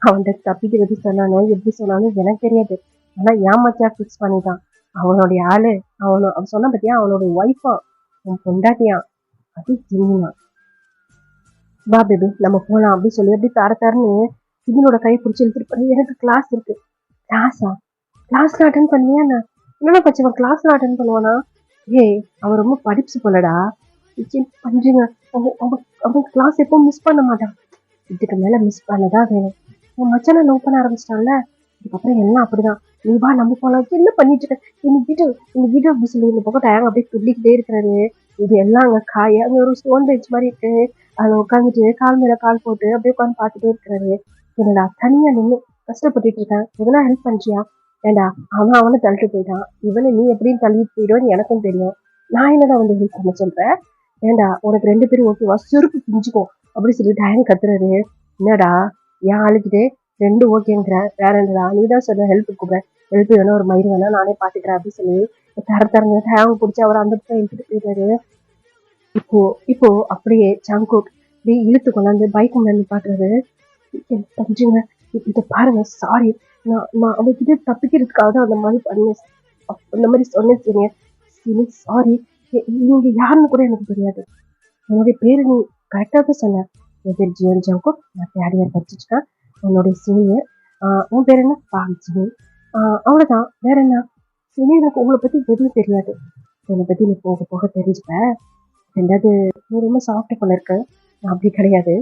அவன்கிட்ட தப்பிக்கிறது சொன்னானோ எப்படி சொன்னாலும் எனக்கு தெரியாது. ஆனால் என் மச்சா ஃபிக்ஸ் பண்ணிட்டான். அவனுடைய ஆளு அவன் சொன்ன பத்தியா, அவனோட ஒய்ஃபா, அவன் பொண்டாட்டியான், அது ஜிமினா. வா பேபி நம்ம போகலாம் அப்படின்னு சொல்லி அப்படி தரன்னு ஜிமினோட கை பிடிச்சி இழுத்துட்டு, எனக்கு கிளாஸ் இருக்கு. கிளாஸ்ல அட்டன் பண்ணுவியா? நான் என்னடா பச்சவன் கிளாஸ்ல அட்டன் பண்ணுவானா? அவன் ரொம்ப படிப்பு போலடா, பண்றீங்க. அவன் கிளாஸ் எப்பவும் மிஸ் பண்ண மாட்டான். இதுக்கு மேல மிஸ் பண்ணதான் வேணும். உன் மச்சான லவ் பண்ண ஆரம்பிச்சிட்டான்ல, இதுக்கப்புறம் எல்லாம் அப்படிதான். நீ வா நம்ம போலாம். என்ன பண்ணிட்டு இருக்க? இந்த வீடு அப்படி சொல்லி இந்த பக்கம் டயங்க அப்படியே துள்ளிக்கிட்டே இருக்கிறாரு. இது எல்லாம் அங்க காய அங்க ஒரு ஸ்டோன் பெஞ்ச் மாதிரி இருக்கு, அதுல உட்காந்துட்டு கால் மேல கால் போட்டு அப்படியே உட்காந்து பார்த்துட்டே இருக்கிறாரு. என்னடா தனியா நின்று கஷ்டப்பட்டுட்டு இருக்கேன், எதனா ஹெல்ப் பண்றியா? ஏண்டா அவனை தள்ளிட்டு போயிட்டான், இவனை நீ எப்படின்னு தள்ளிட்டு போயிடுவேன்னு எனக்கும் தெரியும். நான் என்னடா வந்து ஹெல்ப் பண்ண சொல்றேன்? ஏண்டா உனக்கு 2 பேரும் ஓகேவா? செருப்பு பிஞ்சுக்கும் அப்படி சொல்லிட்டு டயன் கத்துறாரு. என்னடா ஏன் ஆளுக்கிட்டே 2 ஓகேங்கிற, வேற என்னடா நீ தான் சொன்ன ஹெல்ப் கூப்பிடுறேன், ஹெல்ப் வேணா ஒரு மயிறு வேணா நானே பாத்துக்கிறேன் அப்படின்னு சொல்லி தரங்க டயன் பிடிச்சி அவர் அந்த பக்கம் இழுத்துட்டு போயிட்டாரு. இப்போ இப்போ அப்படியே ஜங்குக் அப்படியே இழுத்து கொண்டாந்து பைக் முன்னாடி பாக்குறாரு. பண்றீங்க இதை பாருங்க, சாரி, நான் அவகிட்ட தப்பிக்கிறதுக்காக தான் அந்த மாதிரி பண்ணேன், அந்த மாதிரி சொன்னேன் சீனியர், சாரி, நீங்க யாருன்னு கூட எனக்கு தெரியாது. என்னுடைய பேரு நீ கரெக்டா தான் சொன்ன. என் பேர் ஜியோன் ஜங்குக், நான் தேர்ட் இயர் படிச்சுருக்கேன், உன்னுடைய சீனியர். உன் பேர் என்ன? பாக்ஜினி. அவ்வளவுதான், வேற என்ன? சீனியர், எனக்கு உங்களை பத்தி எதுவும் தெரியாது. என்னை பத்தி நீ போக போக தெரிஞ்சுப்ப. ரெண்டாவது, நீ ரொம்ப சாஃப்ட் போல இருக்க, நான் அப்படி கிடையாது.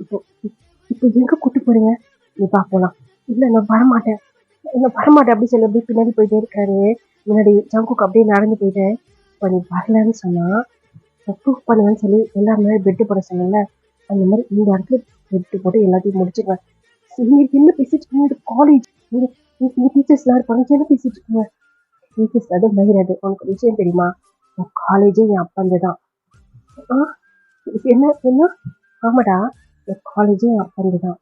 இப்போ இப்போ எங்க கூட்டு போறீங்க? நீ போலாம். இல்ல நான் வரமாட்டேன், நான் வரமாட்டேன் அப்படி சொல்லி அப்படியே பின்னாடி போயிட்டே இருக்காரு. முன்னாடி ஜங்குக்கு அப்படியே நடந்து போயிட்டேன். இப்போ நீ வரலன்னு சொன்னா ப்ரூஃப் பண்ணுவேன்னு சொல்லி எல்லாருமே பெட்டு போட சொன்னீங்க, அந்த மாதிரி இந்த இடத்துல பெட்டு போட்டு எல்லாத்தையும் முடிச்சுக்குவேன். சீனியர் என்ன பேசிட்டு இருக்கீங்க? காலேஜ், நீங்க டீச்சர்ஸ்லாம் இருப்பாங்க, என்ன பேசிட்டு இருக்கீங்க? டீச்சர்ஸ் அது மயிராது, உனக்கு விஷயம் தெரியுமா? என் காலேஜே என் அப்பந்து தான். என்ன என்ன? ஆமாடா, என் காலேஜே என் அப்பந்து தான்.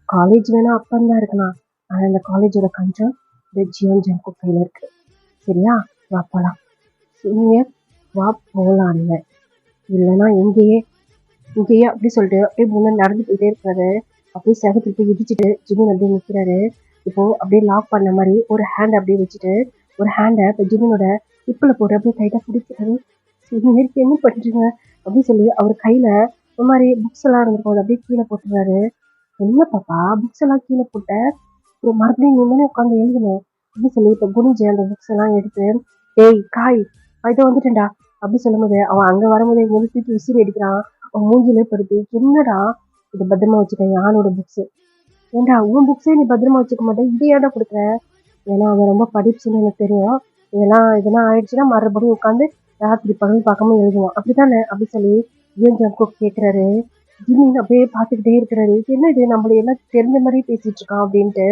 காலேஜ் வேணா அப்பந்தான் இருக்கலாம், ஆனா இந்த காலேஜோட கண்ட்ரோல் இந்த ஜியோன் ஜங்குக் கையில இருக்கு. சரியா, வா போலாம். சீனியர், வா போலாம். இல்லைன்னா இங்கேயே அப்படி சொல்லிட்டு அப்படியே முன்னாடி நடந்து போயிட்டே இருக்காரு. அப்படியே செவத்துல போய் இடிச்சுட்டு ஜிமின் அப்படியே நிற்கிறாரு. இப்போ அப்படியே லாக் பண்ண மாதிரி ஒரு ஹேண்ட் அப்படியே வச்சுட்டு ஒரு ஹேண்டை இப்போ ஜிமினோட இப்பில் போட்டு அப்படியே டைட்டாக பிடிக்கிறாரு. சீனியருக்கு என்ன பண்ணுறீங்க அப்படின்னு சொல்லி அவர் கையில இந்த மாதிரி புக்ஸ் எல்லாம் இருந்திருக்கும், அப்படியே கீழே போட்டுறாரு. என்ன பாப்பா புக்ஸ் எல்லாம் கீழே போட்ட, ஒரு மறுபடியும் நீ தானே உட்காந்து எழுதணும் அப்படின்னு சொல்லி இப்போ குனிஞ்சு அந்த புக்ஸ் எல்லாம் எடுத்து, ஏய் காய் இதை வந்துட்டேன்டா அப்படி சொல்லும் போது அவன் அங்க வரும்போது இங்க வந்து தூக்கி விசிறி அடிக்கிறான். அவன் மூஞ்சிலே படுத்து, என்னடா இதை பத்திரமா வச்சுட்டேன், யானோட புக்ஸ். ஏண்டா உன் புக்ஸே நீ பத்திரமா வச்சுக்க மாட்டேன், இதை ஏடா கொடுக்குற? ஏன்னா அவன் ரொம்ப படிப்புன்னு எனக்கு தெரியும், இதெல்லாம் ஆயிடுச்சுன்னா மறுபடியும் உட்காந்து ராத்திரி பகல் பார்க்காம எழுதுவான், அப்படித்தானே அப்படி சொல்லி ஜியோன் ஜங்குக் கேட்கிறாரு. ஜிமின் அப்படியே பார்த்துக்கிட்டே இருக்கிறாரு, என்ன இது நம்மள எல்லாம் தெரிஞ்ச மாதிரி பேசிட்டு இருக்கான் அப்படின்ட்டு.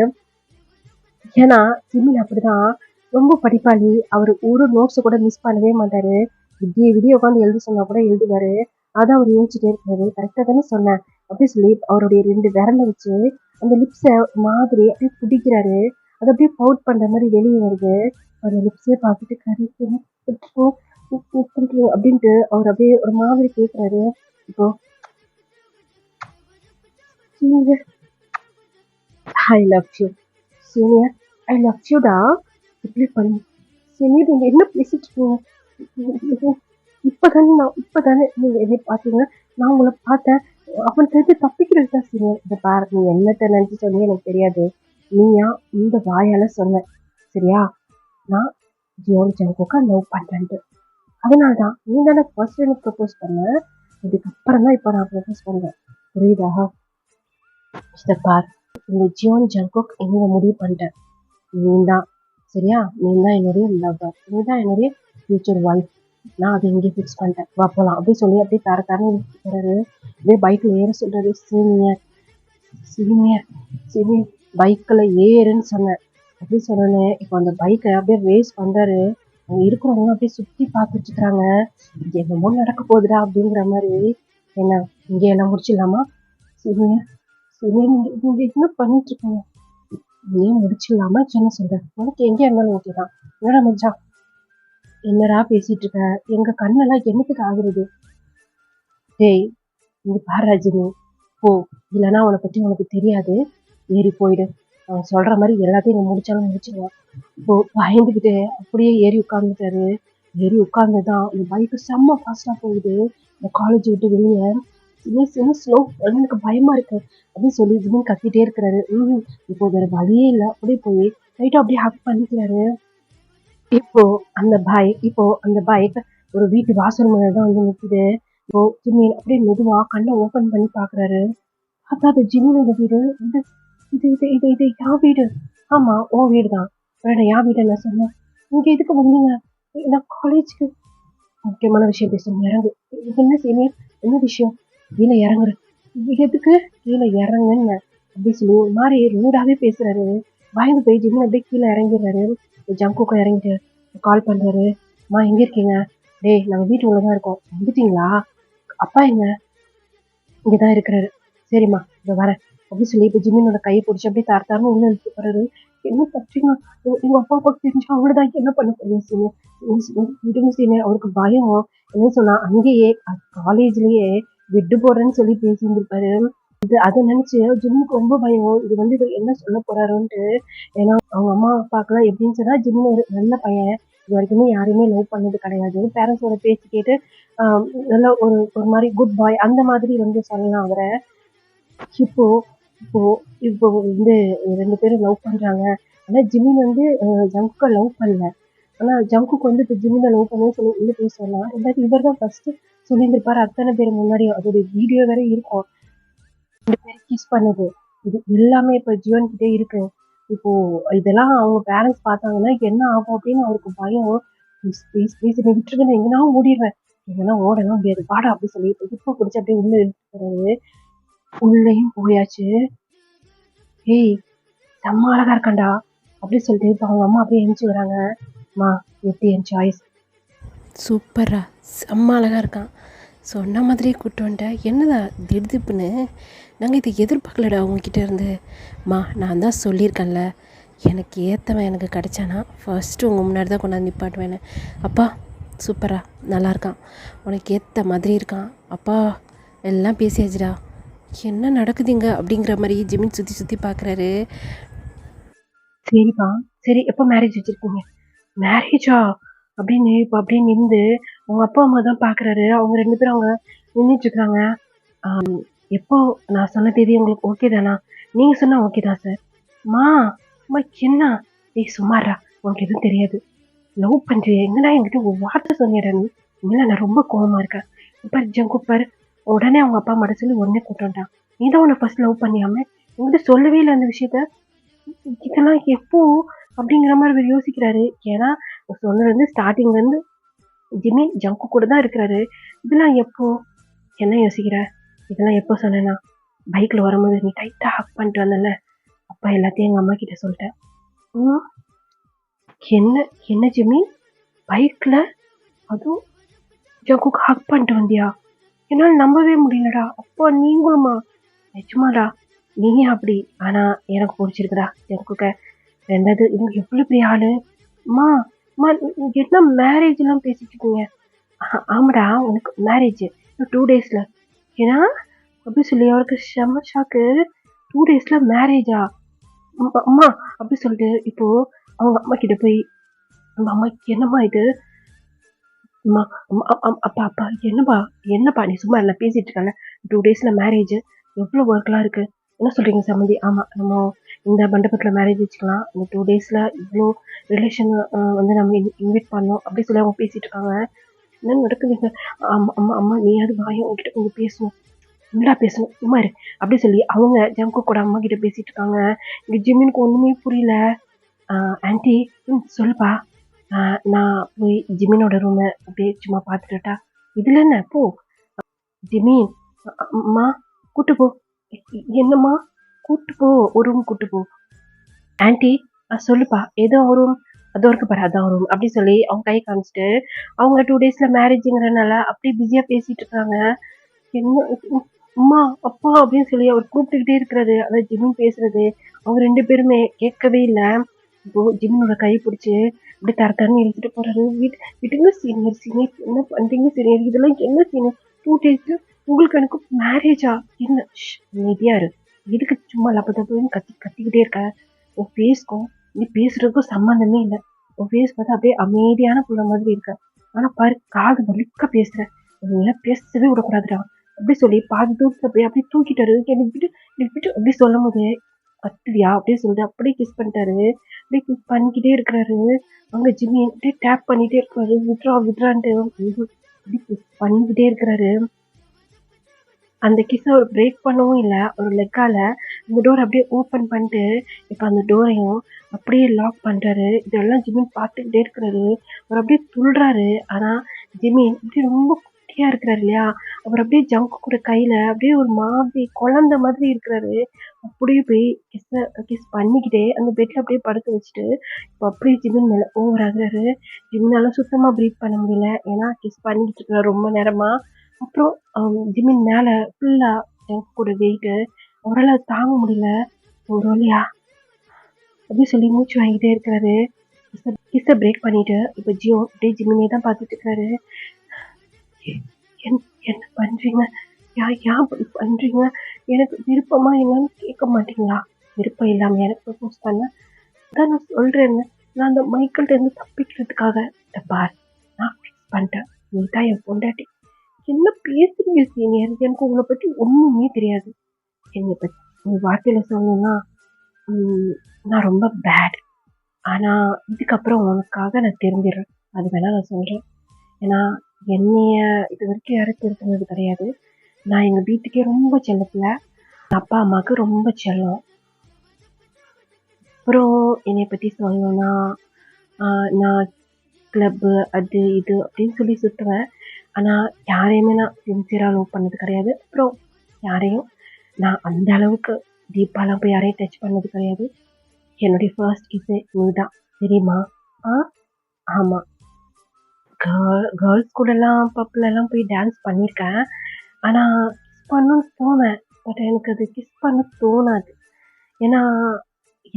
ஏன்னா ஜிமின் அப்படிதான், ரொம்ப படிப்பாளி, அவர் ஒரு நோட்ஸை கூட மிஸ் பண்ணவே மாட்டாரு, விடிய உட்காந்து எழுத சொன்னா கூட எழுதுவாரு. அதான் அவர் யோசிச்சுட்டே இருக்காரு, கரெக்டா தானே சொன்னேன் அப்படி சொல்லி அவருடைய 2 விரலை வச்சு அந்த லிப்ஸை மாதிரி அப்படியே பிடிக்கிறாரு. அது அப்படியே பவுட் பண்ற மாதிரி வெளியே வருது. அந்த லிப்ஸே பார்த்துட்டு கரெக்ட் அப்படின்ட்டு அவர் அப்படியே ஒரு மாதிரி கேட்கிறாரு. இப்போ senior, I love you. Senior, I love யூடா. இப்படி பண்ணி சீனியர், நீங்க என்ன பேசிட்டு இருக்கீங்க? இப்பதானே நீங்க என்னை பார்த்தீங்க, நான் உங்களை பார்த்தேன், அவன் தெரிஞ்சு தப்பிக்கிறது தான் சீனியர். இதை பாரு, நீ என்னத்த நினைச்சு சொன்னீங்க எனக்கு தெரியாது, நீயா இந்த வாயால சொன்ன, சரியா? நான் ஜியோன் ஜங்குக்கை லவ் பண்றேன்ட்டு, அதனாலதான் நீ தானே ஃபர்ஸ்ட் எனக்கு ப்ரப்போஸ் பண்ண, இதுக்கப்புறம் தான் இப்போ நான் ப்ரப்போஸ் பண்றேன், புரியுதா? இதை பார், இந்த ஜியோன் ஜங்குக் எங்க முடிவு பண்ணிட்டேன், நீ தான், சரியா? நீ தான் என்னுடைய லவ்வர், நீ தான் என்னுடைய ஃபியூச்சர் ஒய்ஃப், நான் அதை இங்கே ஃபிக்ஸ் பண்ணிட்டேன், வா போகலாம் அப்படி சொல்லி அப்படியே தரன்னு அப்படியே பைக்கில் ஏற சொல்றாரு. சீனியர் சீனியர் சீனியர் பைக்கில் ஏறுன்னு சொன்னேன் அப்படி சொன்னோன்னே இப்போ அந்த பைக்கை அப்படியே ரேஸ் பண்றாரு. அங்கே இருக்கிறவங்க அப்படியே சுற்றி பார்த்துட்டு இருக்கிறாங்க, என்னமோ நடக்க போகுதுடா அப்படிங்கிற மாதிரி. என்ன இங்கே எல்லாம் முடிச்சிடலாமா? சீனியர் சீனியர், நீங்க என்ன பண்ணிட்டு இருக்கீங்க? நீ முடிச்சிடலாமா என்ன சொல்ற? உனக்கு எங்கே இருந்தாலும் ஓகே தான். என்னடா மச்சான், என்னடா பேசிட்டு இருக்க? எங்க கண்ணெல்லாம் என்னத்துக்கு ஆகுறது? டேய் இங்க பாரு ரஜினி, போ, இல்லைன்னா அவனை பத்தி உனக்கு தெரியாது, ஏறி போயிடு, அவன் சொல்ற மாதிரி எல்லாத்தையும் நீ முடிச்சாலும் முடிச்சிடுவான். இப்போ பயந்துக்கிட்டு அப்படியே ஏறி உட்கார்ந்துட்டாரு. ஏறி உட்கார்ந்துதான் அந்த பைக்கு செம்ம ஃபாஸ்டா போகுது இந்த காலேஜ் விட்டு வெளியே. ஸ்லோ, எனக்கு பயமா இருக்கு அப்படின்னு சொல்லி ஜிமின் கத்திட்டே இருக்கிறாரு. இப்போ வேற வழியே இல்லை, அப்படியே போய் ரைட்டா அப்படியே ஹக் பண்ணிக்கிறாரு. இப்போ அந்த பைக் ஒரு வீட்டு வாசல் முன்னாடி தான் வந்து நிக்குது. இப்போ ஜிமின் அப்படியே மெதுவா கண்ணை ஓபன் பண்ணி பாக்குறாரு. அதாவது ஜிமினோட வீடு, இது இது இது இது இது என் வீடு. ஆமா உன் வீடு தான், என் வீடு. என்ன சொன்னேன், இங்க எதுக்கு வந்தீங்க? நான் காலேஜுக்கு முக்கியமான விஷயம் பேசணும், இறங்கு. என்ன சீனியர், என்ன விஷயம்? கீழே இறங்குற. எதுக்கு கீழே இறங்குன்னு அப்படி சொல்லி ஒரு மாதிரி ரூடாவே பேசுறாரு. பயந்து போய் ஜிம்மின் அப்படியே கீழே இறங்கிடுறாரு. ஜங்குக்கும் இறங்கிட்டு கால் பண்ணுறாரு. அம்மா எங்கே இருக்கீங்க? டேய் நாங்கள் வீட்டுக்குள்ளே தான் இருக்கோம், வந்துட்டீங்களா? அப்பா எங்க? இங்கே தான் இருக்கிறாரு. சரிம்மா இதோ வரேன் அப்படின்னு சொல்லி இப்போ ஜிம்மினோட கையை பிடிச்சி அப்படியே தரத்தாருன்னு உள்ள இழுத்து போறாரு. என்ன பண்றீங்க? எங்க அப்பா அப்பாவுக்கு தெரிஞ்சு அவ்வளோதான், என்ன பண்ண போறீங்க சீனியர்? விடுங்க சீனியர். அவருக்கு பயம். என்ன சொன்னா அங்கேயே காலேஜ்லயே விட்டு போடுறேன்னு சொல்லி பேசியிருந்திருப்பாரு. அதை நினைச்சு ஜிம்முக்கு ரொம்ப பயம். இது வந்து இவர் என்ன சொல்ல போறாருன்ட்டு. ஏன்னா அவங்க அம்மா அப்பாக்கெல்லாம் எப்படின்னு சொன்னா ஜிம்மு ஒரு நல்ல பையன், இது வரைக்குமே யாரையுமே லவ் பண்ணது கிடையாது, பேரண்ட்ஸோட பேச்சு கேட்டு நல்ல ஒரு ஒரு மாதிரி குட் பாய் அந்த மாதிரி வந்து சொல்லலாம் அவரை. இப்போ இப்போ இப்போ வந்து 2 பேரும் லவ் பண்றாங்க. ஆனா ஜிமின் வந்து ஜங்குக்கை லவ் பண்ணல. ஆனா ஜங்குக்கு வந்து இப்போ ஜிமினை லவ் பண்ணணும்னு சொல்லி உள்ள போய் சொல்லலாம். ரெண்டாவது இவர் தான் ஃபர்ஸ்ட் சொல்லியிருந்திருப்பாரு அத்தனை பேர் முன்னாடி. அதோட வீடியோ வேற இருக்கும் 2 பேரும் கிஸ் பண்ணது. இது எல்லாமே இப்போ ஜியோன் கிட்டே இருக்கு. இப்போ இதெல்லாம் அவங்க பேரண்ட்ஸ் பார்த்தாங்கன்னா என்ன ஆகும் அப்படின்னு அவருக்கு பயம். ப்ளீஸ் ப்ளீஸ் ப்ளீஸ் என்னை விட்டுருங்க, நான் எங்கன்னா ஓடிடுவேன். எங்கன்னா ஓடலாம் முடியாது, வாடா அப்படி சொல்லி இப்போ பிடிச்சி அப்படியே உள்ள இழுத்து போறாரு. உள்ளேயும் போயாச்சு. ஏய் செம்ம அழகா இருக்காண்டா அப்படின்னு சொல்லிட்டு இப்போ அவங்க அம்மா அப்படியே எழுந்துச்சு வராங்க. அம்மா எப்படி என் சாய்ஸ்? சூப்பரா, செம்ம அழகாக இருக்கான். சொன்ன மாதிரியே கூப்பிட்டு வந்துட்டேன். என்னடா திடுதிப்புன்னு? நாங்கள் இதை எதிர்பார்க்கலடா உங்ககிட்ட இருந்து. நான் தான் சொல்லியிருக்கேன்ல, எனக்கு ஏற்றவன் எனக்கு கிடச்சானா ஃபஸ்ட்டு உங்கள் முன்னாடி தான் கொண்டாந்து நிப்பாட்டுவேன்னு. அப்பா சூப்பரா நல்லா இருக்கான், உனக்கு ஏற்ற மாதிரி இருக்கான். அப்பா எல்லாம் பேசியாச்சுடா, என்ன நடக்குதுங்க அப்படிங்கிற மாதிரி ஜிமின் சுற்றி சுற்றி பார்க்குறாரு. சரிப்பா சரி, எப்போ மேரேஜ் வச்சிருக்கீங்க? மேரேஜா அப்படின்னு இப்போ அப்படியே நின்று அவங்க அப்பா அம்மா தான் பார்க்குறாரு. அவங்க 2 பேரும் அவங்க நின்றுட்டு இருக்காங்க. எப்போ நான் சொன்ன தேதி உங்களுக்கு ஓகே தானா? நீங்கள் சொன்னால் ஓகே தான் சார். அம்மா அம்மா என்ன? ஏய் சும்மாறா, உனக்கு எதுவும் தெரியாது. லவ் பண்ணுறிய எங்கன்னா என்கிட்ட ஒரு வார்த்தை சொன்னிடா நீ. இல்லை நான் ரொம்ப கோவமாக இருக்கேன். இப்போ ஜங்குப்பார் உடனே அவங்க அப்பா அம்மாட்ட சொல்லி உடனே கூப்பிட்டுட்டான். நீ தான் உன்னை ஃபர்ஸ்ட் லவ் பண்ணியாம என்கிட்ட சொல்லவே இல்லை அந்த விஷயத்த. இதெல்லாம் எப்போ அப்படிங்கிற மாதிரி அவர் யோசிக்கிறாரு. ஏன்னா சொன்னது வந்து ஸ்டார்டிங்லேருந்து ஜிம்மி ஜங்கு கூட தான் இருக்கிறாரு. இதெல்லாம் எப்போ? என்ன யோசிக்கிற? இதெல்லாம் எப்போ சொன்னேன்னா பைக்கில் வரும்போது நீ டைட்டாக ஹக் பண்ணிட்டு வந்தல, அப்பா எல்லாத்தையும் எங்கள் அம்மா கிட்ட சொல்லிட்டேன். என்ன என்ன ஜிம்மி பைக்கில் அதுவும் ஜங்குக்கு ஹக் பண்ணிட்டு வந்தியா? என்னால் நம்பவே முடியலடா. அப்பா நீங்களுமா? நிஜமாடா நீயே அப்படி. ஆனால் எனக்கு பிடிச்சிருக்குடா ஜங்குக்க. ரெண்டாவது இவங்க எவ்வளோ பெரிய ஆளு. அம்மா அம்மா என்ன மேரேஜ் எல்லாம் பேசிட்டு இருக்கீங்க? ஆமாடா உனக்கு மேரேஜ் 2 daysல. ஏன்னா அப்படி சொல்லி அவருக்கு செம்ம ஷாக்கு. 2 daysல மேரேஜா? அம்மா அப்படி சொல்லிட்டு இப்போ அவங்க அம்மா கிட்ட போய் நம்ம அம்மா என்னம்மா இது? அம்மா அப்பா அப்பா என்னப்பா நீ சும்மா இல்லை பேசிட்டு இருக்காங்க. 2 daysல மேரேஜ், எவ்வளோ ஒர்க்லாம் இருக்கு. என்ன சொல்றீங்க சம்மந்தி? ஆமா நம்ம இந்த மண்டபத்தில் மேரேஜ் வச்சுக்கலாம், இந்த 2 daysல இவ்வளோ ரிலேஷன் வந்து நம்ம இன்வைட் பண்ணோம் அப்படி சொல்லி அவங்க பேசிட்டு இருக்காங்க. என்ன நடக்குதுங்க? அம்மா அம்மா அம்மா நீயாவது வாயும் உங்ககிட்ட கொஞ்சம் பேசணும், நல்லா பேசணும், சும்மா இரு அப்படி சொல்லி அவங்க ஜங்கு கூட அம்மா கிட்ட பேசிட்டு இருக்காங்க. இங்க ஜிம்மினுக்கு ஒண்ணுமே புரியல. ஆன்ட்டி சொல்லுப்பா, நான் போய் ஜிம்மினோட ரூமை அப்படியே சும்மா பார்த்துட்டா? இதுல என்ன போ ஜிமின். அம்மா கூட்டு போ. என்னம்மா? கூட்டு போ, ஒரு ரூம் கூட்டு போ. ஆன்ட்டி சொல்லுப்பா, ஏதோ ஒரு ரூம் அதோ இருக்கு பாரு, அதான் ரூம் அப்படி சொல்லி அவங்க கை காமிச்சிட்டு அவங்க 2 daysல மேரேஜுங்கிறனால அப்படி பிஸியா பேசிட்டு இருக்காங்க. என்ன அம்மா அப்பா அப்படின்னு சொல்லி அவர் கூப்பிட்டுக்கிட்டே இருக்கிறது, அதாவது ஜிமின் பேசுறது அவங்க 2 பேருமே கேட்கவே இல்லை. இப்போ ஜிமினோட கை பிடிச்சி அப்படி தரன்னு இழுத்துட்டு போறாரு. விட்டுங்க சீனியர், சீனியர் என்ன பண்றீங்க சீனியர்? இதெல்லாம் என்ன சீனியர்? 2 daysல உங்களுக்கு எனக்கு மேரேஜா? என்ன அமைதியா இரு, எதுக்கு சும்மா லப்பதப்புன்னு கத்திக்கிட்டே இருக்க? உன் ஃபேஸ்க்கும் நீ பேசுறதுக்கும் சம்மந்தமே இல்லை. உன் ஃபேஸ் பார்த்தா அப்படியே அமைதியான புள்ள மாதிரி இருக்க, ஆனா பாரு காது வலிக்க பேசுற. இதெல்லாம் பேசவே விடக்கூடாதுடா அப்படி சொல்லி பாதி தூக்கி அப்படியே தூக்கிட்டாரு. எனக்கு விட்டு அப்படி சொல்லும் போது கத்துவியா அப்படின்னு சொல்லிட்டு அப்படியே கிஸ் பண்ணிட்டாரு. அப்படியே கிஸ் பண்ணிக்கிட்டே இருக்கிறாரு. அங்க ஜிம்மி அப்படியே டேப் பண்ணிட்டே இருக்காரு, விட்ரான்ட்டு அப்படி கிஸ் பண்ணிக்கிட்டே இருக்கிறாரு. அந்த கிஸ்ஸை அவர் பிரேக் பண்ணவும் இல்லை. ஒரு லெக்கால அந்த டோர் அப்படியே ஓப்பன் பண்ணிட்டு இப்போ அந்த டோரையும் அப்படியே லாக் பண்ணுறாரு. இதெல்லாம் ஜிமின் பார்த்துக்கிட்டே இருக்கிறாரு. அவர் அப்படியே துள்ளுறாரு. ஆனால் ஜிமின் இப்படி ரொம்ப குட்டியாக இருக்கிறாரு இல்லையா, அவர் அப்படியே ஜங்கு கூட கையில அப்படியே ஒரு மாதிரி குழந்தை மாதிரி இருக்கிறாரு. அப்படியே போய் கிஸ் பண்ணிக்கிட்டே அந்த பெட்ல அப்படியே படுக்க வச்சுட்டு இப்போ அப்படியே ஜிமின் மேல ஓவர் ஆகுறாரு. ஜிமினால சுத்தமா பிரீத் பண்ண முடியல. ஏன்னா கிஸ் பண்ணிக்கிட்டு இருக்கிறாரு ரொம்ப நேரமா. அப்புறம் ஜிமின் மேல ஃபுல்லா ஜங்கு கூட வெயிட்டு அவரால் தாங்க முடியல. ஒரு வழியா அப்படின்னு சொல்லி மூச்சு வாங்கிட்டே இருக்கிறாரு. கிஸ்ஸை பிரேக் பண்ணிட்டு இப்போ ஜியோ அப்படியே ஜிமினே தான் பார்த்துட்டு இருக்காரு. என்ன பண்றீங்க? ஏன் இப்படி பண்றீங்க? எனக்கு விருப்பமா என்னன்னு கேட்க மாட்டீங்களா? விருப்பம் இல்லாம எனக்கு ப்ரப்போஸ் பண்ண அதான் நான் சொல்றேன்னு. நான் அந்த மைக்கிள்கிட்ட இருந்து தப்பிக்கிறதுக்காக இதை பார், நான் ஃபிக்ஸ் பண்ணிட்டேன். நீ தான் என் பொண்டாட்டி. என்ன பேசுறீங்க சீனியர்? எனக்கு உங்களை பத்தி ஒண்ணுமே தெரியாது. என்னை பத்தி உங்க வார்த்தையில சொல்லணும்னா நான் ரொம்ப பேட். ஆனா இதுக்கப்புறம் உனக்காக நான் தெரிஞ்சிடுறேன். அது வேணா நான் சொல்றேன். ஏன்னா என்னைய இது வரைக்கும் யாரும் திருத்தினது கிடையாது. நான் எங்க வீட்டுக்கே ரொம்ப செல்லப்பில்ல. அப்பா அம்மாவுக்கு ரொம்ப செல்லம். அப்புறம் என்னை பத்தி சொல்லணும்னா நான் கிளப்பு அது இது அப்படின்னு சொல்லி சுற்றுவேன். ஆனால் யாரையுமே நான் சின்சியராக லவ் பண்ணது கிடையாது. அப்புறம் யாரையும் நான் அந்த அளவுக்கு டீப்பாலாம் போய் யாரையும் டச் பண்ணது கிடையாது. என்னுடைய ஃபர்ஸ்ட் கிஸ்ஸு நீ தான் தெரியுமா? ஆமாம். கேர்ள்ஸ் கூடலாம் பப்லெல்லாம் போய் டான்ஸ் பண்ணியிருக்கேன். ஆனால் கிஸ் பண்ணணும்னு தோணேன். பட் எனக்கு அது கிஸ் பண்ண தோணாது. ஏன்னா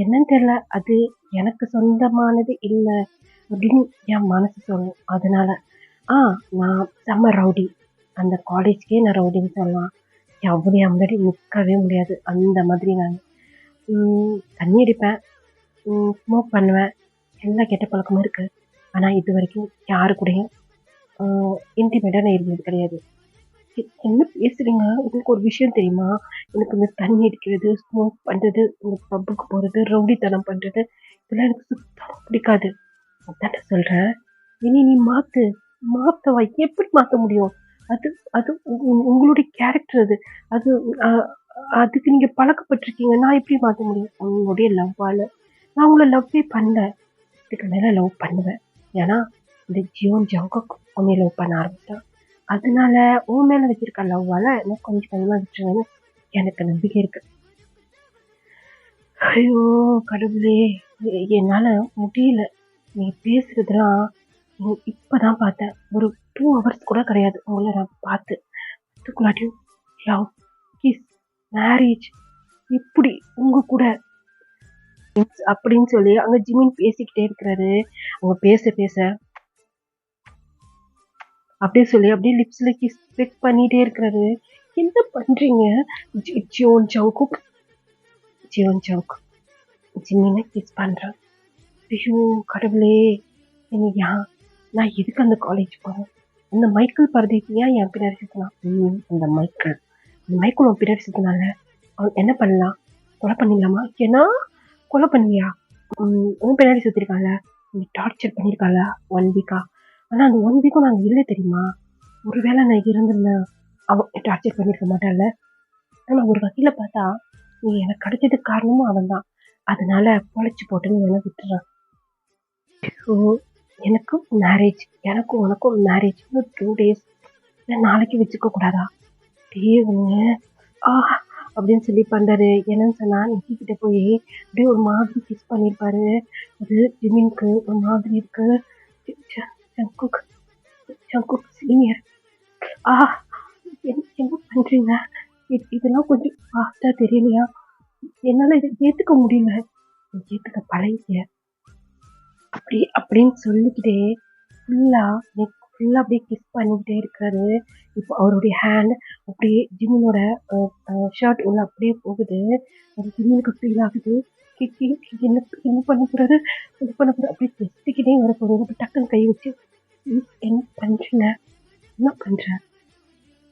என்னன்னு தெரியல, அது எனக்கு சொந்தமானது இல்லை அப்படின்னு என் மனசு சொல்லும். அதனால நான் செம்ம ரவுடி. அந்த காலேஜ்க்கே நான் ரவுடின்னு சொல்லலாம். எவ்வளோ முன்னாடி நிற்கவே முடியாது. அந்த மாதிரி நான் தண்ணி அடிப்பேன், ஸ்மோக் பண்ணுவேன், எல்லா கெட்ட பழக்கமும் இருக்குது. ஆனால் இது வரைக்கும் யாரு கூடயும் இன்டிமேட்டாக நான் இருந்தது கிடையாது. என்ன பேசுறீங்க? உங்களுக்கு ஒரு விஷயம் தெரியுமா? எனக்கு இந்த தண்ணி அடிக்கிறது, ஸ்மோக் பண்ணுறது, இந்த பப்புக்கு போகிறது, ரவுடித்தனம் பண்ணுறது இதெல்லாம் எனக்கு சுத்தமாக பிடிக்காது. அதான் சொல்கிறேன். இனி நீ மாற்றவா? எப்படி மாற்ற முடியும்? அது அது உங்களுடைய கேரக்டர். அது அதுக்கு நீங்கள் பழக்கப்பட்டிருக்கீங்க. நான் எப்படி மாற்ற முடியும்? உங்களுடைய லவ்வால் நான் உங்களை லவ்வே பண்ணல. இதுக்கு மேலே லவ் பண்ணுவேன். ஏன்னா இந்த ஜியோன் ஜங்கக் உன்னை லவ் பண்ண ஆரம்பிச்சிட்டான். அதனால உன் மேலே வச்சிருக்க லவ்வால் எனக்கு கொஞ்சம் கொஞ்சமாக விட்டுருவேன்னு எனக்கு நம்பிக்கை இருக்கு. ஐயோ கடவுளே, என்னால் முடியல. நீ பேசுறதெல்லாம் இப்போதான் பார்த்தேன். ஒரு 2 hours கூட கிடையாது உங்களை நான் பார்த்து. அதுக்குள்ளாட்டியும் லவ், கிஸ், மேரேஜ் இப்படி உங்க கூட அப்படின்னு சொல்லி அங்க ஜிமின் பேசிக்கிட்டே இருக்கிறாரு. அவங்க பேச பேச அப்படியே சொல்லி அப்படியே லிப்ஸ்ல கிஸ் ஸ்ப்ரெட் பண்ணிட்டே இருக்கிறாரு. என்ன பண்றீங்க? ஜியோன் சவுக் ஜிமினை கிஸ் பண்றான். ஐயோ கடவுளே, என்னையா நான் எதுக்கு அந்த காலேஜ் போறேன்? அந்த மைக்கேல் பரதேசி ஏன் என் பின்னாடி சுத்தினான்? அந்த மைக்கேல் உன் பின்னாடி சுத்தினால அவன் என்ன பண்ணலாம்? கொலை பண்ணிடலாமா? ஏன்னா கொலை பண்ணுவியா? உன் பின்னாடி சுத்திருக்கால, நீ டார்ச்சர் பண்ணிருக்கால 1 week. ஆனா அந்த 1 week நாங்க இல்லை தெரியுமா? ஒருவேளை நான் இருந்திருந்தேன் அவன் டார்ச்சர் பண்ணிருக்க மாட்டான்ல. ஆனா ஒரு வகையில பார்த்தா நீ எனக்கு கிடைச்சதுக்கு காரணமும் அவன் தான். அதனால பொழைச்சு போட்டுன்னு வேணா விட்டுறான். ஸோ எனக்கும் உனக்கும் மேரேஜ் 2 days. நாளைக்கு வச்சுக்க கூடாதா? ஒண்ணு அப்படின்னு சொல்லி பண்றாரு. என்னன்னு சொன்னா நிக்கி கிட்ட போய் அப்படியே ஒரு மாதிரி கிஸ் பண்ணிருப்பாரு. அது ஜிமின்க்கு ஒரு மாதிரி இருக்கு. ஜங்குக் சீனியர் என்ன பண்றீங்க? இதெல்லாம் கொஞ்சம் ஃபாஸ்டா தெரியலையா? என்னால இதை ஏத்துக்க முடியல. ஏத்துக்க பழகிக்க அப்படின்னு சொல்லிக்கிட்டே ஃபுல்லா அப்படியே கிஸ் பண்ணிக்கிட்டே இருக்காரு. இப்போ அவருடைய ஹேண்ட் அப்படியே ஜிமினோட ஷர்ட் உள்ள அப்படியே போகுது. அது ஜிமினுக்கு ஃபீல் ஆகுது. என்ன பண்ண போறாரு அப்படியே தெத்திக்கிட்டே வர போறாரு. டக்குன்னு கை வச்சு என்ன பண்றீங்க? என்ன பண்ற?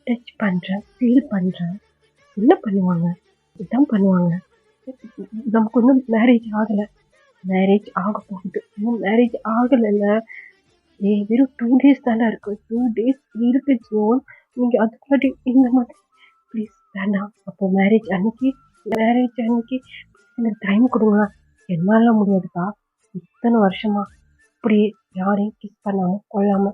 டச் பண்றேன், ஃபீல் பண்றேன். என்ன பண்ணுவாங்க? இதுதான் பண்ணுவாங்க. நமக்கு ஒன்றும் மேரேஜ் ஆகலை. மேரேஜ் ஆக போகுது. இன்னும் மேரேஜ் ஆகலைல்ல. வெறும் 2 days தானே இருக்கு. 2 days இருக்கு ஜோன். நீங்க அதுக்குள்ளாட்டி இந்த மாதிரி ப்ளீஸ் வேண்டாம். அப்போ மேரேஜ் அன்னைக்கு எனக்கு டைம் கொடுங்க. என்னால முடியாதுப்பா. இத்தனை வருஷமா இப்படி யாரையும் கிஸ் பண்ணாம கொள்ளாம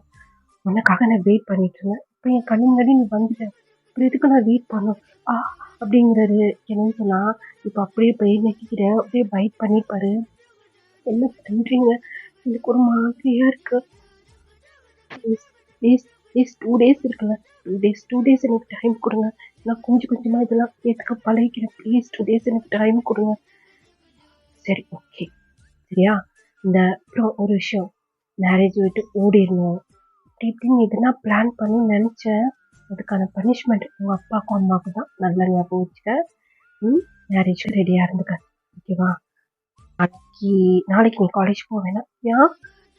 உனக்காக நான் வெயிட் பண்ணிட்டு இருந்தேன். இப்போ என் கண்ணு முன்னாடி நீ வந்துட்ட, அப்புறம் எதுக்கு நான் வெயிட் பண்ணும் அப்படிங்கிறாரு. என்னன்னு சொன்னா இப்போ அப்படியே போய் நெக்கிக்கிற அப்படியே பைட் பண்ணிப்பாரு. என்ன பண்றீங்க, எனக்கு ஒரு மாதிரியா இருக்கு. ப்ளீஸ் ப்ளீஸ் 2 days இருக்குல்ல, 2 days எனக்கு டைம் கொடுங்க. நான் கொஞ்சம் கொஞ்சமாக இதெல்லாம் ஏற்றுக்க பழகிக்கிறேன். ப்ளீஸ் 2 days எனக்கு டைம் கொடுங்க. சரி ஓகே சரியா. இந்த அப்புறம் ஒரு விஷயம், மேரேஜ் விட்டு ஓடிடணும் அப்படி இப்படின்னு எதுனா பிளான் பண்ணி நினச்சேன். அதுக்கான பனிஷ்மெண்ட் உங்கள் அப்பாவுக்கும் அம்மாவுக்கும் தான். நல்லா ஞாபகம் வச்சுக்க. மேரேஜ்க்கு ரெடியாக இருந்துக்க, ஓகேவா? நாளைக்கு நீ காலேஜ் போக வேணாம். ஏன்?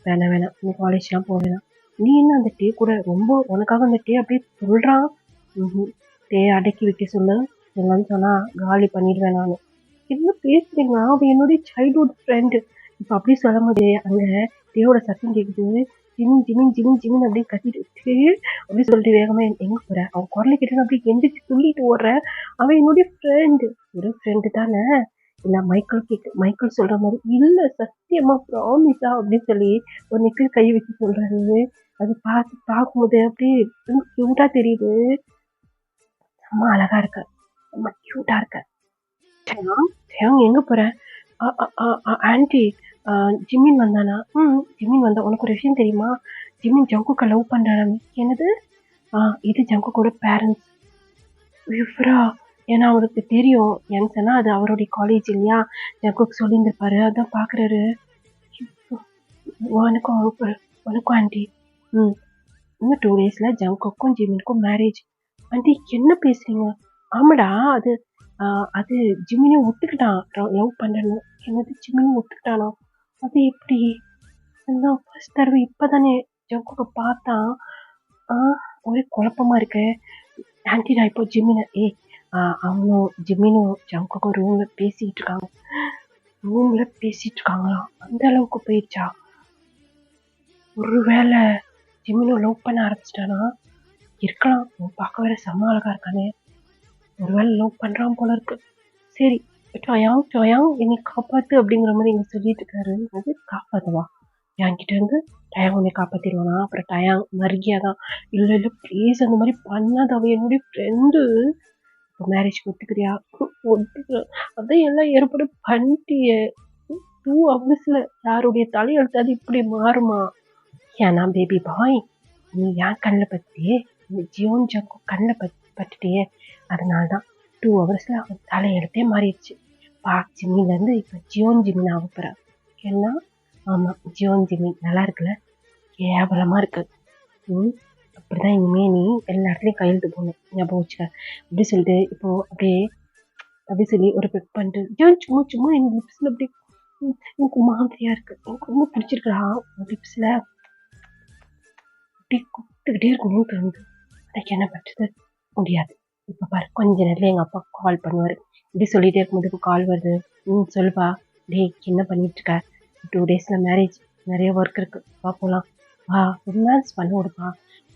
வேணாம் நீ காலேஜ்லாம் போக வேணாம். நீ என்ன அந்த டே கூட ரொம்ப உனக்காக அந்த டே அப்படியே சொல்கிறான். டே அடக்கி வைக்க சொல்லு, இல்லைன்னு சொன்னால் காலி பண்ணிடுவேன் நான். என்ன பேசுறீங்க, அவன் என்னுடைய சைல்ட்ஹுட் ஃப்ரெண்டு. இப்போ அப்படி சொல்லும் போதே அங்கே டேவோட சத்தம் கேட்குது. ஜிமின் ஜிமின் ஜிமின் ஜிமின் அப்படின்னு கத்திட்டு அப்படி சொல்லிட்டு வேகமா எங்க போற, அவன் குரலை கேட்டு அப்படி எந்திரிச்சு சொல்லிட்டு ஓடுற. அவன் என்னுடைய ஃப்ரெண்டு. ஒரு ஃப்ரெண்டு தானே. இல்ல மைக்கேல் சொல்ற மாதிரி இல்ல சத்தியமா ப்ராமிஸா அப்படின்னு சொல்லி ஒரு நெக்கில் கை வச்சு சொல்றாரு. அது பார்க்கும்போது அப்படியே கியூட்டா தெரியுது. அம்மா அழகா இருக்க, அம்மா கியூட்டா இருக்க. எங்க போற? ஆன்டி ஜிமின் வந்தானா? ஜிமின் வந்தா. உனக்கு ஒரு விஷயம் தெரியுமா? ஜிமின் ஜங்குக்கை லவ் பண்றானு. என்னது? இது ஜங்குக்கோட பேரண்ட்ஸ். இவரா? ஏன்னா அவருக்கு தெரியும். ஏன்னு சொன்னா அது அவருடைய காலேஜ் இல்லையா, ஜங்குக்கு சொல்லியிருந்திருப்பாரு, அதான் பாக்குறாரு. வணக்கம் ஆண்டி. இன்னும் 2 days ஜங்குக்கும் ஜிமினுக்கும் மேரேஜ். ஆண்டி என்ன பேசுறீங்க? ஆமாடா, அது அது ஜிமினை ஒத்துக்கிட்டான் லவ் பண்ணணும். என்னது ஜிமினை ஒத்துக்கிட்டானோ? அது எப்படி? ஃபர்ஸ்ட் தடவை இப்பதானே ஜங்குக்கு பார்த்தான். ஒரே குழப்பமா இருக்கு. ஆன்டி நான் இப்போ ஜிமினை அவனும் ஜிமினும் ஜங்குக்கும் ரூம்ல பேசிட்டு இருக்காங்களா? அந்த அளவுக்கு போயிடுச்சா? ஒருவேளை ஜிமினும் லவ் பண்ண ஆரம்பிச்சிட்டானா? இருக்கலாம். பார்க்க வேற செம்ம அழகா இருக்கானே, ஒருவேளை லவ் பண்றான் போல இருக்கு. சரி டயாங் என்னை காப்பாத்து அப்படிங்கிற மாதிரி இங்க சொல்லிட்டு இருக்காரு. அது காப்பாத்துவா? என்கிட்ட இருந்து டயாங் உன்னை காப்பாத்திடுவானா? அப்புறம் டயாங் மறுகியாதான், இல்ல ப்ளீஸ் அந்த மாதிரி பண்ணாத, அவன் என்னுடைய ஃப்ரெண்டு. இப்போ மேரேஜ் ஒத்துக்கிறியா? ஒத்துக்கிறேன். அதான் எல்லாம் ஏற்பாடு பண்ணிட்டியே. 2 hours யாருடைய தலையெழுத்து அது இப்படி மாறுமா? ஏன்னா பேபி பாய், நீ ஏன் கண்ணில் பத்தியே, இந்த ஜியோன் ஜங்கு கண்ணில் பட்டுட்டியே, அதனால்தான் 2 hours அவன் தலையெழுத்தே மாறிடுச்சு. ஜிமின்லேருந்து இப்போ ஜியோன் ஜிமின் ஆக போறா. ஏன்னா ஆமா ஜியோன் ஜிமின் நல்லா இருக்குல்ல, கேவலமா இருக்கு. அப்படிதான் இனிமே நீ எல்லா இடத்துலையும் கையெழுத்து போகணும், ஞாபகம் வச்சுக்க. அப்படி சொல்லிட்டு இப்போ அப்படி சொல்லி ஒரு பெக் பண்ணிட்டு சும்மா எங்க லிப்ஸ்ல அப்படி எனக்கு மாதிரியா இருக்கு, எனக்கு ரொம்ப பிடிச்சிருக்கா லிப்ஸ்ல அப்படி கூப்பிட்டுக்கிட்டே இருக்கணும்னு தோணுது. அதுக்கு என்ன பண்றது? முடியாது. இப்போ பாரு, கொஞ்ச நேரத்துல எங்க அப்பா கால் பண்ணுவாரு. இப்படி சொல்லிட்டே இருக்கும்போது கால் வருது. சொல்லுப்பா. டேய் என்ன பண்ணிட்டு இருக்க? 2 days மேரேஜ், நிறைய ஒர்க் இருக்கு, வா போலாம். வா ரொமான்ஸ் பண்ண விடுப்பா,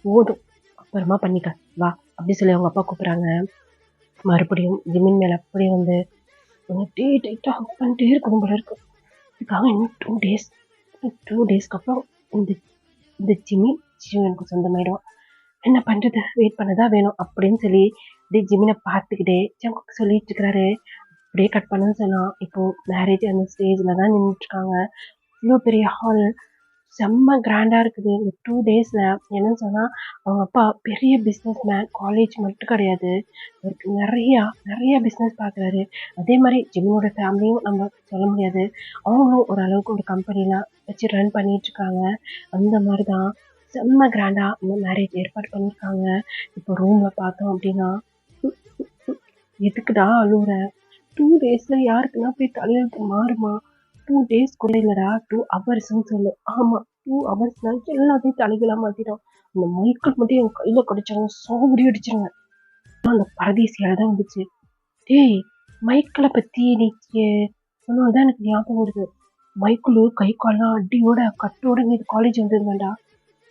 போதும் அப்புறமா பண்ணிக்க வா அப்படி சொல்லி அவங்க அப்பா கூப்பிடுறாங்க. மறுபடியும் ஜிமின் மேல அப்படியே வந்து டைட்டா ஹக் பண்ணிட்டே இருக்கணும் போல இருக்கு. இதுக்காக இன்னும் 2 daysக்கு அப்புறம் இந்த ஜிமினுக்கு சொந்தமாயிடும். என்ன பண்றது, வெயிட் பண்ணதான் வேணும் அப்படின்னு சொல்லி அப்படியே ஜிமினை பார்த்துக்கிட்டே ஜங்குக்கு சொல்லிட்டு இருக்கிறாரு. அப்படியே கட் பண்ணு சொன்னா இப்போ மேரேஜ் அந்த ஸ்டேஜ்ல தான் நின்றுட்டு இருக்காங்க. இவ்வளோ பெரிய ஹால், செம்ம கிராண்டா இருக்குது. இந்த 2 daysல என்னன்னு சொன்னா அவங்க அப்பா பெரிய பிஸ்னஸ் மேன், காலேஜ் மட்டும் கிடையாது, அவருக்கு நிறைய பிஸ்னஸ் பார்க்குறாரு. அதே மாதிரி ஜிமினோட ஃபேமிலியும் நம்ம சொல்ல முடியாது, அவங்களும் ஓரளவுக்கு ஒரு கம்பெனிலாம் வச்சு ரன் பண்ணிட்டு இருக்காங்க. அந்த மாதிரி தான் செம்ம கிராண்டா இந்த மேரேஜ் ஏற்பாடு பண்ணியிருக்காங்க. இப்போ ரூம்ல பார்த்தோம் அப்படின்னா, எதுக்குடா அழுவுற? 2 daysல யாருக்குன்னா போய் தலையெழுத்து மாறுமா? 2 days கூட இல்லடா, 2 ஹவர்ஸ்ன்னு சொல்லு. ஆமா 2 ஹவர்ஸ்ல எல்லாத்தையும் தலைகளா மாத்திடும். அந்த மைக்கேல் மட்டும் என் கையில கிடைச்சாங்க சோபடி அடிச்சிருங்க. அந்த பரதேசியால தான் வந்துச்சு. டேய் மைக்கேலை பத்தி இன்னைக்கு சொன்னதுதான் எனக்கு ஞாபகம் வருது. மைக்கேலு கை கால்லாம் அடியோட கட்டோட நீ காலேஜ் வந்திருந்தாண்டா.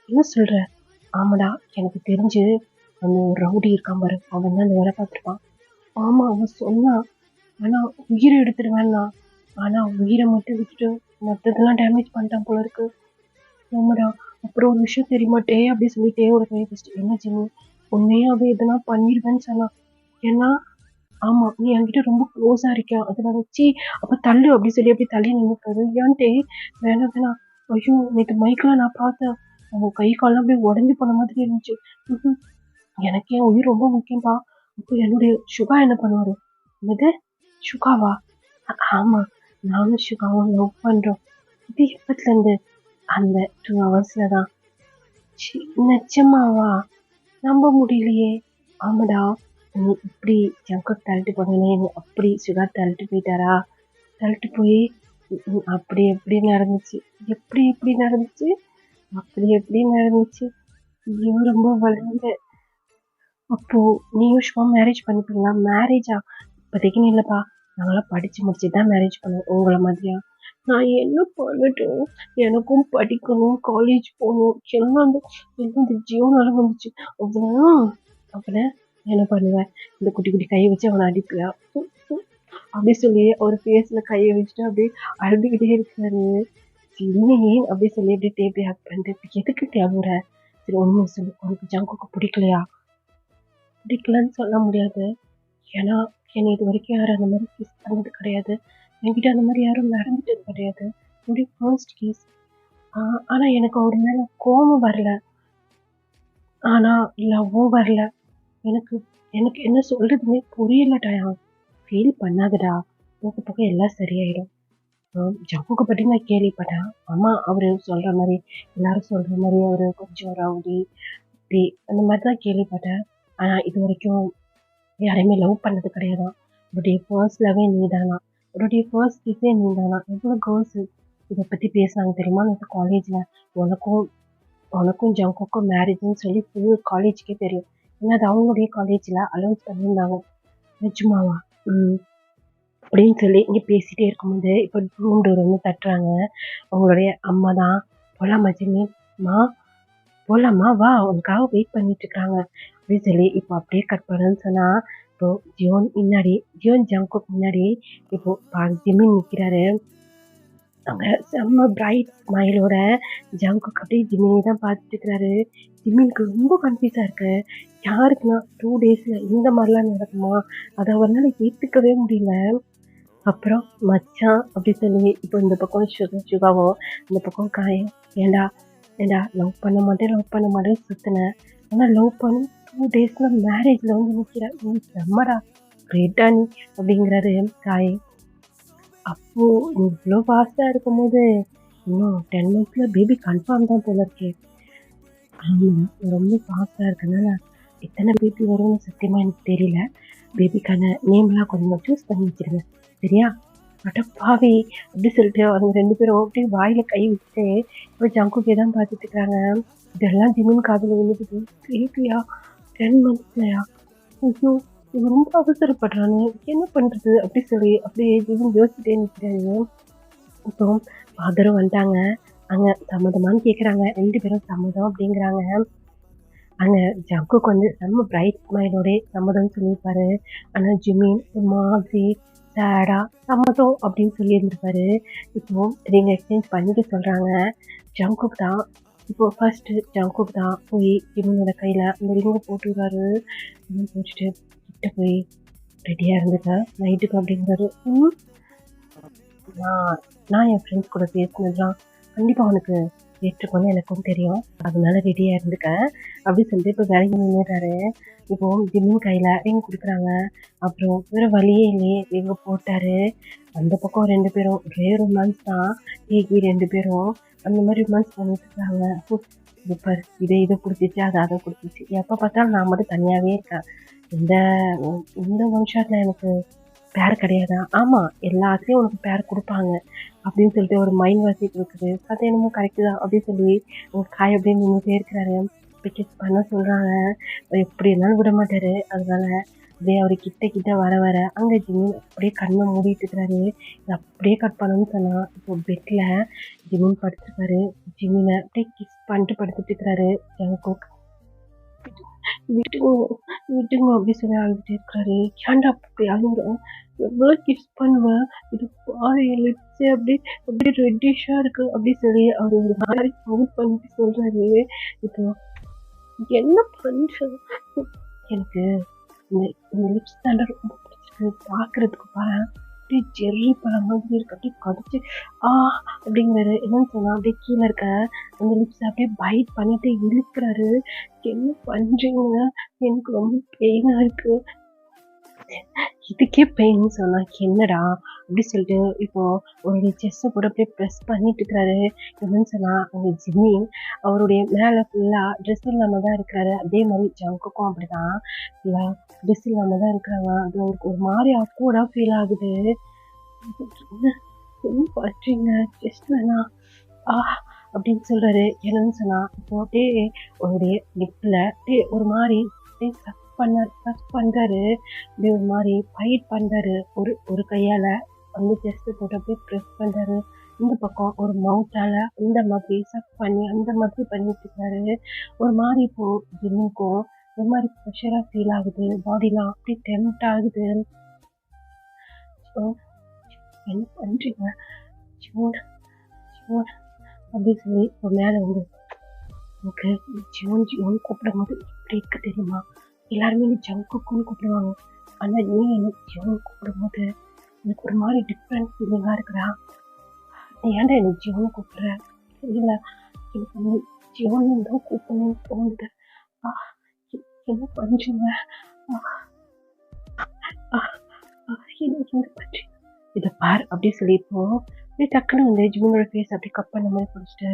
என்ன சொல்ற? ஆமாடா, எனக்கு தெரிஞ்சு அந்த ஒரு ரவுடி இருக்கான் பாரு, அவன் தான் அந்த வேலை பார்த்துருப்பான். ஆமா அவன் சொன்னான், ஆனா உயிரை எடுத்துருவேன்னா. ஆனா உயிரை மட்டும் விட்டுட்டு மற்றதெல்லாம் டேமேஜ் பண்ணிட்டான் போல இருக்கு. ஆமாடா, அப்புறம் ஒரு விஷயம் தெரியுமாட்டே அப்படி சொல்லிட்டே ஒரு கையை வச்சுட்டு, என்ன ஜிம்மி உண்மையாவே எதனா பண்ணிடுவேன்னு சொன்னான். ஏன்னா ஆமா நீ என்கிட்ட ரொம்ப க்ளோஸா இருக்கியா அதனால வச்சு அப்ப தள்ளு அப்படி சொல்லி அப்படி தள்ளி நின்னுக்காரு. ஏன்ட்டே வேணாம் வேணாம். ஐயோ நேற்று மைக்கெல்லாம் நான் பார்த்தேன். அவன் கை கால்லாம் அப்படியே உடஞ்சி போன மாதிரி இருந்துச்சு. ம்ஹும். எனக்கு என் உயிர் ரொம்ப முக்கியம்பா. அப்போ என்னுடைய சுகா என்ன பண்ணுவாரு? என்னது சுகாவா? ஆமா நானும் சுகாவும் லவ் பண்றோம். இது எப்பத்துல இருந்து? அந்த 2 ஹவர்ஸ்ல தான். ச்சீ, நிஜமாவா? நம்ப முடியலையே. ஆமாடா நீ இப்படி ஜங்கர் தள்ளிட்டு போனேனே நீ அப்படி சுகா தள்ளிட்டு போயிட்டாரா? தள்ளிட்டு போய் அப்படி எப்படி நடந்துச்சு? எப்படி எப்படி நடந்துச்சு? அப்படி எப்படி நடந்துச்சு? ஐயோ ரொம்ப வளர்ந்த. அப்போ நீயும் சும்மா மேரேஜ் பண்ணிப்பீங்களா? மேரேஜா? இப்போதைக்கு இல்லப்பா. நாங்களாம் படிச்சு முடிச்சுட்டு தான் மேரேஜ் பண்ணுவோம். உங்கள மாதிரியா? நான் என்ன பண்ணட்டும்? எனக்கும் படிக்கணும், காலேஜ் போகணும். எல்லாம் இந்த ஜியோனால வந்துச்சு. அவ்வளோதான். அப்புறம் என்ன பண்ணுவேன்? இந்த குட்டி குட்டி கையை வச்சு அவனை அடிப்பியா? அப்படி சொல்லி அவர் ஃபேஸ்ல கையை வச்சுட்டு அப்படியே அழுதுகிட்டே இருக்காரு. இல்லையே அப்படி சொல்லி அப்படியே டேப்பி ஹேக் பண்ணிட்டு "இப்ப எதுக்கு தேவுற? சரி உண்மையை சொல்லு உனக்கு ஜங்குக்கு பிடிக்கலையா? பிடிக்கலன்னு சொல்ல முடியாது. ஏன்னா என்னை இது வரைக்கும் யாரும் அந்த மாதிரி கிஸ் பண்ணது கிடையாது. என்கிட்ட அந்த மாதிரி யாரும் நடந்துட்டது கிடையாது. என்னுடைய ஃபர்ஸ்ட் கிஸ். ஆனா எனக்கு அவர் மேல கோபம் வரல. ஆனா லவ்வும் வரல. எனக்கு எனக்கு என்ன சொல்றதுன்னே புரியலடா. ஃபீல் பண்ணாதடா. போக போக எல்லாம் சரியாயிடும். ஜங்குக்கு பற்றி நான் கேள்விப்பட்டேன். அம்மா அவரு சொல்ற மாதிரி எல்லாரும் சொல்ற மாதிரி அவரு கொஞ்சம் ரவுடி இப்படி அந்த மாதிரி தான் கேள்விப்பட்டேன். ஆனா இது வரைக்கும் யாரையுமே லவ் பண்ணது கிடையாதான். உன்னுடைய ஃபர்ஸ்ட் லவ்வே நீ தானா? உன்னுடைய ஃபர்ஸ்ட் கிஸ்ஸே நீ தானா? எவ்வளோ கேர்ள்ஸ் இதை பற்றி பேசுனாங்க தெரியுமா? நேற்று காலேஜில் உனக்கும் உனக்கும் ஜங்குக்கும் மேரேஜ்னு சொல்லி ஃபுல் காலேஜுக்கே தெரியும். ஏன்னா அது அவங்களுடைய காலேஜில் அலௌன்ஸ் பண்ணியிருந்தாங்க. நிஜமாவா? ம் அப்படின்னு சொல்லி இங்கே பேசிகிட்டே இருக்கும்போது இப்போ ரூம் டோர் வந்து தட்டுறாங்க. அவங்களுடைய அம்மா தான். போகலாமா ஜிம்மி? மா போகலாமா வா உனக்காக வெயிட் பண்ணிட்டு இருக்காங்க அப்படின்னு சொல்லி இப்போ அப்படியே கட் பண்ணுன்னு சொன்னா இப்போ ஜியோன் ஜங்குக்கு முன்னாடி இப்போ ஜிம்மின் நிற்கிறாரு. அங்க செம்ம பிரைட் ஸ்மைலோட ஜங்குக்கு அப்படியே ஜிம்மினி தான் பார்த்துட்டு இருக்கிறாரு. ஜிம்மினுக்கு ரொம்ப கன்ஃபியூஸா இருக்கு. யாருக்குன்னா 2 டேஸ்ல இந்த மாதிரிலாம் நடக்குமா? அதை அவரால் ஏற்றுக்கவே முடியல. அப்புறம் மச்சான் அப்படி சொல்லி இப்போ இந்த பக்கம் சுகாவும் இந்த பக்கம் காயம். ஏண்டா ஏண்டா லவ் பண்ண மாட்டேன்னு சுத்தினேன். ஆனால் லவ் பண்ணி 2 டேஸ்ல மேரேஜில் வந்து நிற்கிறேன். நீ செம்மடா கிரேட்டா நீ அப்படிங்கிறாரு காய். அப்போ நீ இவ்வளோ ஃபாஸ்ட்டாக இருக்கும்போது இன்னும் 10 monthsல பேபி கன்ஃபார்ம் தான் போல இருக்கே. ஆமாம் ரொம்ப ஃபாஸ்ட்டாக இருக்கனால எத்தனை பேபி வரும்னு சத்தியமாக எனக்கு தெரியல. பேபிக்கான நேம்லாம் கொஞ்சம் சூஸ் பண்ணி வச்சிருங்க சரியா? அட பாவி அப்படி சொல்லிட்டு அவங்க 2 பேரும் அப்படியே வாயில கை வச்சுட்டு இப்போ ஜங்குக்கே தான் பார்த்துட்டு இருக்காங்க. இதெல்லாம் ஜிம்மின் காதில் விழுந்துட்டு பேபியா 10 monthsலயா? ஐயோ இவன் ரொம்ப அவசரப்படுறானு என்ன பண்றது அப்படி சொல்லி அப்படியே ஜிம்மின் யோசிச்சுட்டே நிற்கிறாரு. இப்போ ஃபாதரும் வந்துட்டாங்க. அங்க சம்மதமானு கேட்குறாங்க. 2 பேரும் சம்மதம் அப்படிங்கிறாங்க. அங்க ஜங்குக்கு வந்து செம்ம பிரைட் ஸ்மைலோட சம்மதம்னு சொல்லியிருப்பாரு. ஆனா ஜிம்மின் ஒரு மாதிரி சேடா சம்மதம் அப்படின்னு சொல்லியிருந்திருப்பாரு. இப்போ ரிங் எக்ஸ்சேஞ்ச் பண்ணிக்க சொல்றாங்க. ஜங்குக் தான் இப்போ ஃபர்ஸ்ட் ஜங்குக் தான் போய் ஜிம்மினோட கையில அந்த ரிங்கை போட்டுருக்காரு. போட்டுட்டு கிட்ட போய் ரெடியா இருந்துக்க நைட்டுக்கு அப்படிங்கிறாரு. நான் நான் என் ஃப்ரெண்ட்ஸ் கூட பேசினதுலாம் கண்டிப்பாக அவனுக்கு ஏற்றுக்கொண்டு எனக்கும் தெரியும். அதனால ரெடியாக இருந்துக்கேன் அப்படி சொல்லிட்டு இப்போ வேலைக்கு நின்றுறாரு. இப்போ ஜிம்மின் கையில் ரிங் கொடுக்குறாங்க. அப்புறம் வேறு வழியே இல்லையே ரிங்க போட்டார். அந்த பக்கம் 2 பேரும் ஒரே ரொமான்ஸ் தான். ஏகி 2 பேரும் அந்த மாதிரி ரொமான்ஸ் பண்ணிட்டு இருக்காங்க. சூப்பர் இதை பிடிச்சிச்சு அதை பிடிச்சிச்சு. எப்போ பார்த்தாலும் நான் மட்டும் தனியாகவே இருக்கேன். இந்த இந்த ஒன் ஷாட்டில் எனக்கு பேர் கிடையாதா? ஆமாம் எல்லாத்துலேயும் உனக்கு பேர் கொடுப்பாங்க அப்படின்னு சொல்லிட்டு ஒரு மைண்ட் வாசிட்டு இருக்குது. அது என்னமோ கரெக்டு தான் அப்படின்னு சொல்லி உங்கள் காய் அப்படியே நின்றுட்டே இருக்கிறாரு. பிக்கெட் பண்ண சொல்கிறாங்க. எப்படி இருந்தாலும் விட மாட்டார். அதனால அப்படியே அவர் கிட்ட வர அங்கே ஜிம்மின் அப்படியே கண்ணை மூடிட்டு இருக்கிறாரு. அப்படியே கட் பண்ணணும்னு சொன்னால் இப்போ பெட்டில் ஜிம்மின் படுத்துருக்காரு. ஜிம்மினை அப்படியே கிஸ் பண்ணிட்டு படுத்துட்டு இருக்கிறாரு ஜங்குக். விட்டுங்க விட்டுங்க அப்படி சொல்லி அழுதுட்டு இருக்காரு. ஏன்டா அப்படி அழுகுற? எவ்வளோ கிஸ் பண்ணுவேன். இது பாரு என் லிப்ஸே அப்படியே ரெட்டிஷா இருக்கு அப்படி சொல்லி அவர் ஒரு மாதிரி சவுண்ட் பண்ணிட்டு சொல்றாரு. இப்போ என்ன பண்றது? எனக்கு இந்த இந்த லிப்ஸ் தாண்டா ரொம்ப பிடிச்சிருக்கு. பார்க்கறதுக்கு பாரு அப்படியே ஜெர்ரி பழம் மாதிரி இருக்கு. அப்படியே கடிச்சு அப்படிங்கிறாரு. என்னன்னு சொன்னா அப்படியே கீழே இருக்க அந்த லிப்ஸ் அப்படியே பைட் பண்ணிட்டு இழுக்கிறாரு. என்ன பண்றீங்க? எனக்கு ரொம்ப பெயினா இருக்கு. இதுக்கே பெயின் சொன்னா என்னடா அப்படி சொல்லிட்டு இப்போ ஒரு செஸ்ஸை கூட அப்படியே ப்ரெஸ் பண்ணிட்டு இருக்கிறாரு. என்னன்னு சொன்னா அந்த ஜிம்மி அவருடைய மேலே ஃபுல்லாக ட்ரெஸ் இல்லாமல் தான் இருக்கிறாரு. அதே மாதிரி ஜங்குக்கும் அப்படிதான் ஃபுல்லாக ட்ரெஸ் இல்லாமல் தான் இருக்கிறாங்க. அது அவருக்கு ஒரு மாதிரி கூட ஃபீல் ஆகுது. என்ன பண்றீங்க? ஜஸ்ட் வேணா அப்படின்னு சொல்றாரு. என்னன்னு சொன்னா இப்போ அப்படியே அவருடைய லிப்ல அப்படியே ஒரு மாதிரி டச் பண்றாரு. இப்படி ஒரு மாதிரி ஃபைட் பண்றாரு. ஒரு கையால வந்து செஸ்ட் போட்டு அப்படியே ப்ரெஸ் பண்றாரு. இந்த பக்கம் ஒரு மவுத்தால இந்த மாதிரி சக் பண்ணி அந்த மாதிரி பண்ணிட்டு இருக்காரு. ஒரு மாதிரி இப்போ ஜிம்முக்கும் ஒரு மாதிரி ப்ரெஷரா ஃபீல் ஆகுது. பாடிலாம் அப்படியே டெம்ட் ஆகுது. என்ன பண்றீங்க? ஜூன் அப்படின்னு சொல்லி இப்போ மேலே வந்து எனக்கு ஜீவன் கூப்பிடும் போது எப்படி இருக்கு தெரியுமா? எல்லாருமே நீ ஜங்குக்குன்னு கூப்பிடுவாங்க. ஆனால் நீ எனக்கு ஜீவன் கூப்பிடும் போது எனக்கு ஒரு மாதிரி டிஃப்ரெண்ட் ஃபீலிங்காக இருக்குடா. நீ ஏன்டா எனக்கு ஜீவன் கூப்பிடுற? இல்லை எனக்கு வந்து ஜீவன் தான் கூப்பிடணும்னு தோணுது. என்ன பண்றீங்க? என்ன பண்றீங்க? இதை பார் அப்படி சொல்லிப்போ அப்படியே டக்குன்னு வந்து ஜீவனோட ஃபேஸ் அப்படியே கப் பண்ண மாதிரி பிடிச்சிட்டு,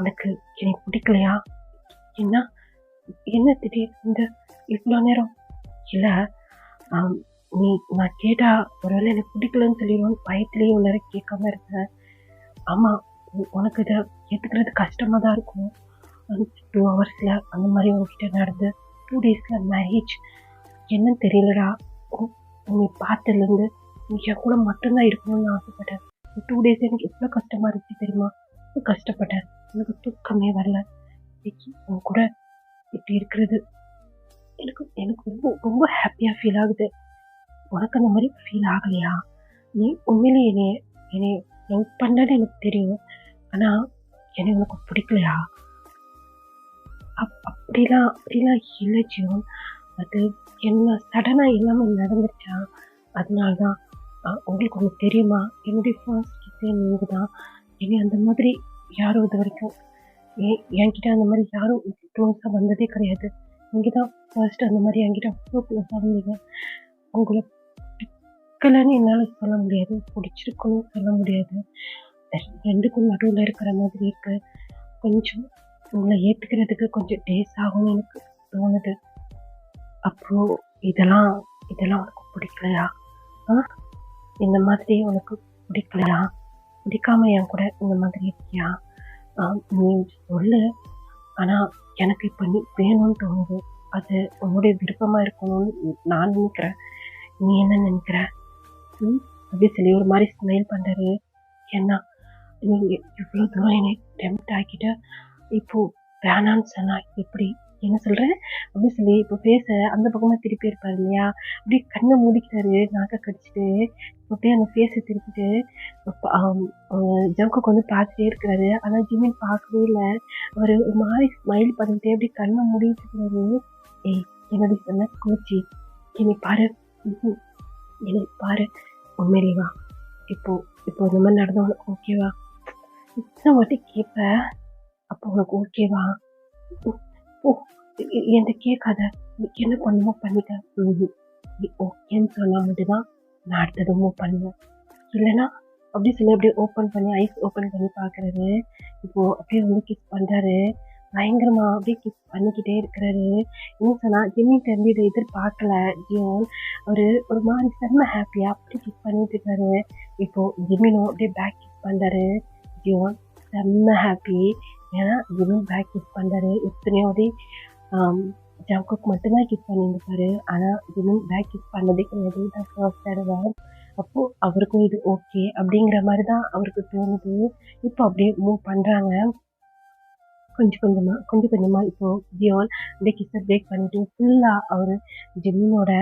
உனக்கு எனக்கு பிடிக்கலையா? என்ன திடீர் இந்த இவ்வளோ நேரம்? இல்லை நீ நான் கேட்டா ஒருவேளை எனக்கு பிடிக்கலன்னு சொல்லிடுவோம் பயத்திலேயே இவ்வளோ நேரம் கேட்காம இருந்தேன். ஆமாம், உனக்கு இதை ஏற்றுக்கிறது கஷ்டமாக தான் இருக்கும். 2 ஹவர்ஸில் அந்த மாதிரி உங்ககிட்ட நடந்து 2 டேஸில் மேரேஜ் என்னன்னு தெரியலடா. உன்னை பார்த்ததுலேருந்து நீ என் கூட மட்டும்தான் இருக்கணும்னு ஆசைப்பட்டேன். 2 டேஸ் எனக்கு எவ்வளோ கஷ்டமாக இருந்துச்சு தெரியுமா? கஷ்டப்பட்டேன். எனக்கு தூக்கமே வரல. உன் கூட இப்படி இருக்கிறது எனக்கு ரொம்ப ரொம்ப ஹாப்பியாக ஃபீல் ஆகுது. உனக்கு அந்த மாதிரி ஃபீல் ஆகலையா? நீ உண்மையிலே என்னை லவ் பண்ணது எனக்கு தெரியும். ஆனால் என்னை உனக்கு பிடிக்கலையா? அப்படிலாம் இல்லை ஜீவன். அது என்ன சடனாக எல்லாமே நடந்துருச்சா? அதனால தான் உங்களுக்கு ஒன்று தெரியுமா? என்னுடைய ஃபர்ஸ்ட் கிட்டே நீங்கள் தான். என்னை அந்த மாதிரி யாரும் இது வரைக்கும் என்கிட்ட அந்த மாதிரி யாரும் க்ளோஸாக வந்ததே கிடையாது. நீங்கள் தான் ஃபர்ஸ்ட் அந்த மாதிரி என்கிட்ட அவ்வளோ க்ளோஸாக இருந்தீங்க. உங்களை பிடிக்கலன்னு என்னால் சொல்ல முடியாது, பிடிச்சிருக்குன்னு சொல்ல முடியாது. ரெண்டுக்கும் நடுவில் இருக்கிற மாதிரி இருக்கு. கொஞ்சம் உங்களை ஏற்றுக்கிறதுக்கு கொஞ்சம் டேஸ் ஆகும்னு எனக்கு தோணுது. அப்புறம் இதெல்லாம் உனக்கு பிடிக்கலையா? இந்த மாதிரி உனக்கு பிடிக்கலையா? பிடிக்காம என் கூட இந்த மாதிரி இருக்கியா? நீ சொல்லு. ஆனால் எனக்கு இப்போ நீ வேணும்னு தோணுது. அது உன்னுடைய விருப்பமாக இருக்கணும்னு நான் நினைக்கிறேன். நீ என்ன நினைக்கிற? அப்படி சொல்லி ஒரு மாதிரி ஸ்மைல் பண்ணுறாரு. ஏன்னா நீங்கள் இவ்வளோ தூரம் என்னை டெம்ப்ட் ஆக்கிட்ட, இப்போது வேணான்னு சொன்னா எப்படி? என்ன சொல்கிறேன் அப்படி சொல்லி இப்போ பேச அந்த பக்கமாக திருப்பி இருப்பார் இல்லையா? அப்படியே கண்ணை மூடிக்கிறாரு நாக்கை கடிச்சிட்டு. அப்படியே அந்த ஃபேஸை திருப்பிட்டு ஜங்குக்கு வந்து பார்த்துட்டே இருக்கிறாரு. ஆனால் ஜிம்மின் பார்க்கவே இல்லை. அவர் ஒரு மாதிரி ஸ்மைல் பண்ணிட்டு அப்படியே கண்ணை மூடிட்டு இருக்கிறாரு. என்னடி சொன்ன கோச்சி, என்னை பாரு உண்மையிலேவா? இப்போ இந்த மாதிரி நடந்த உனக்கு ஓகேவா? இத்தனை வாட்டி கேட்ப, அப்போ உனக்கு ஓகேவா? என்கிட்ட கேட்காத, என்ன பண்ணுமோ பண்ணிக்க. நீ ஓகேன்னு சொன்னா மட்டும்தான் நான் அடுத்தது மூவ் பண்ணுவேன். இல்லைன்னா அப்படி சொல்லி அப்படியே ஓப்பன் பண்ணி ஐஸ் ஓப்பன் பண்ணி பார்க்குறாரு. இப்போது அப்படியே வந்து கிஸ் பண்ணுறாரு. பயங்கரமாக அப்படியே கிஸ் பண்ணிக்கிட்டே இருக்கிறாரு. என்ன சொன்னால் ஜிம்மிட்ட இருந்து இதை எதிர்பார்க்கல ஜியோன். ஒரு மாதிரி செம்ம ஹாப்பியாக அப்படி கிஸ் பண்ணிட்டு இருக்காரு. இப்போது ஜிம்மினும் அப்படியே பேக் கிஸ் பண்ணுறாரு. ஜியோன் செம்ம ஹாப்பி. ஏன்னா ஜிம்மின் பேக் கிஸ் பண்ணுறாரு. எத்தனையோ அப்படியே ஜங்குக்கு மட்டும்தான் கிஸ் பண்ணியிருப்பாரு. ஆனால் ஜிம்மின் பேக் கிஸ் பண்ணதே கிடையாது. தான் ஃபர்ஸ்ட் தடவை. அப்போது அவருக்கும் இது ஓகே அப்படிங்கிற மாதிரி தான் அவருக்கு தோணுது. இப்போ அப்படியே மூவ் பண்ணுறாங்க. கொஞ்சம் கொஞ்சமாக இப்போது ஜியோன் அப்படியே கிஸ்ஸை பிரேக் பண்ணிட்டு ஃபுல்லாக அவர் ஜிம்மினோட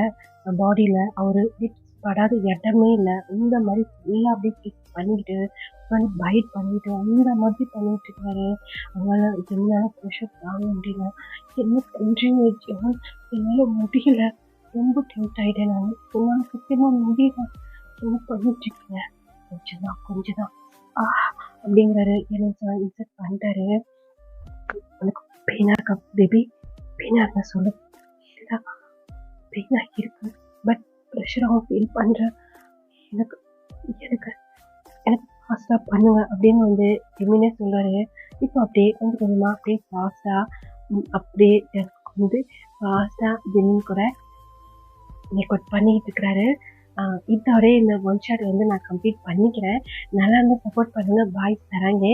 பாடியில் அவர் லிப்ஸ் படாத இடமே இல்லை. இந்த மாதிரி ஃபுல்லாக அப்படியே கிஸ் பண்ணிக்கிட்டு வந்து பைட் பண்ணிட்டு அந்த மாதிரி பண்ணிட்டு இருக்காரு. அவங்களால என்னால ப்ரெஷர் தாங்க முடியல. என்ன பண்ணுறீங்க ஜான்? என்னால் முடியல. ரொம்ப டென்ட் ஆகிட்டேன் நான். என்னால் சத்தியமாக முடியல. என்ன பண்ணிட்டு இருக்கீங்க? கொஞ்சம் தான் அப்படிங்கிறாரு. எனக்கு இன்செக்ட் பண்ணிட்டாரு. உனக்கு பெயினாக இருக்கா பேபி? பெயினாக இருந்தா சொல்லு. இதுதான் பெயினாக இருக்கு, பட் ப்ரெஷராகவும் ஃபீல் பண்ணுறேன். எனக்கு எனக்கு எனக்கு ஃபாஸ்ட்டாக பண்ணுங்க அப்படின்னு வந்து ஜெமினே சொல்கிறாரு. இப்போ அப்படியே கொஞ்சம் கொஞ்சமாக அப்படியே ஃபாஸ்ட்டாக அப்படியே வந்து ஃபாஸ்ட்டாக ஜெமின் கூட ரெக்கார்ட் பண்ணிக்கிட்டு இருக்கிறாரு. இதோட இந்த ஒன் ஷாட் வந்து நான் கம்ப்ளீட் பண்ணிக்கிறேன். நல்லா இருந்து சப்போர்ட் பண்ணுங்க. பாய்ஸ் தராங்க.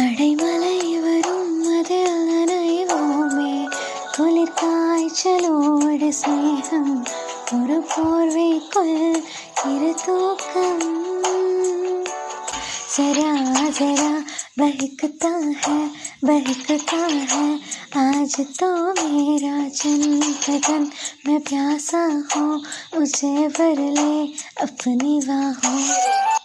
அடைமலை வரும் அதில் நனைவோமே, குளிர் காய்ச்சலோடு ஸ்நேகம், ஒரு போர்வைக்குள் இரு தூக்கம். जरा जरा बहकता है आज तो मेरा बदन मैं प्यासा हूँ, मुझे भर ले अपनी बाहों.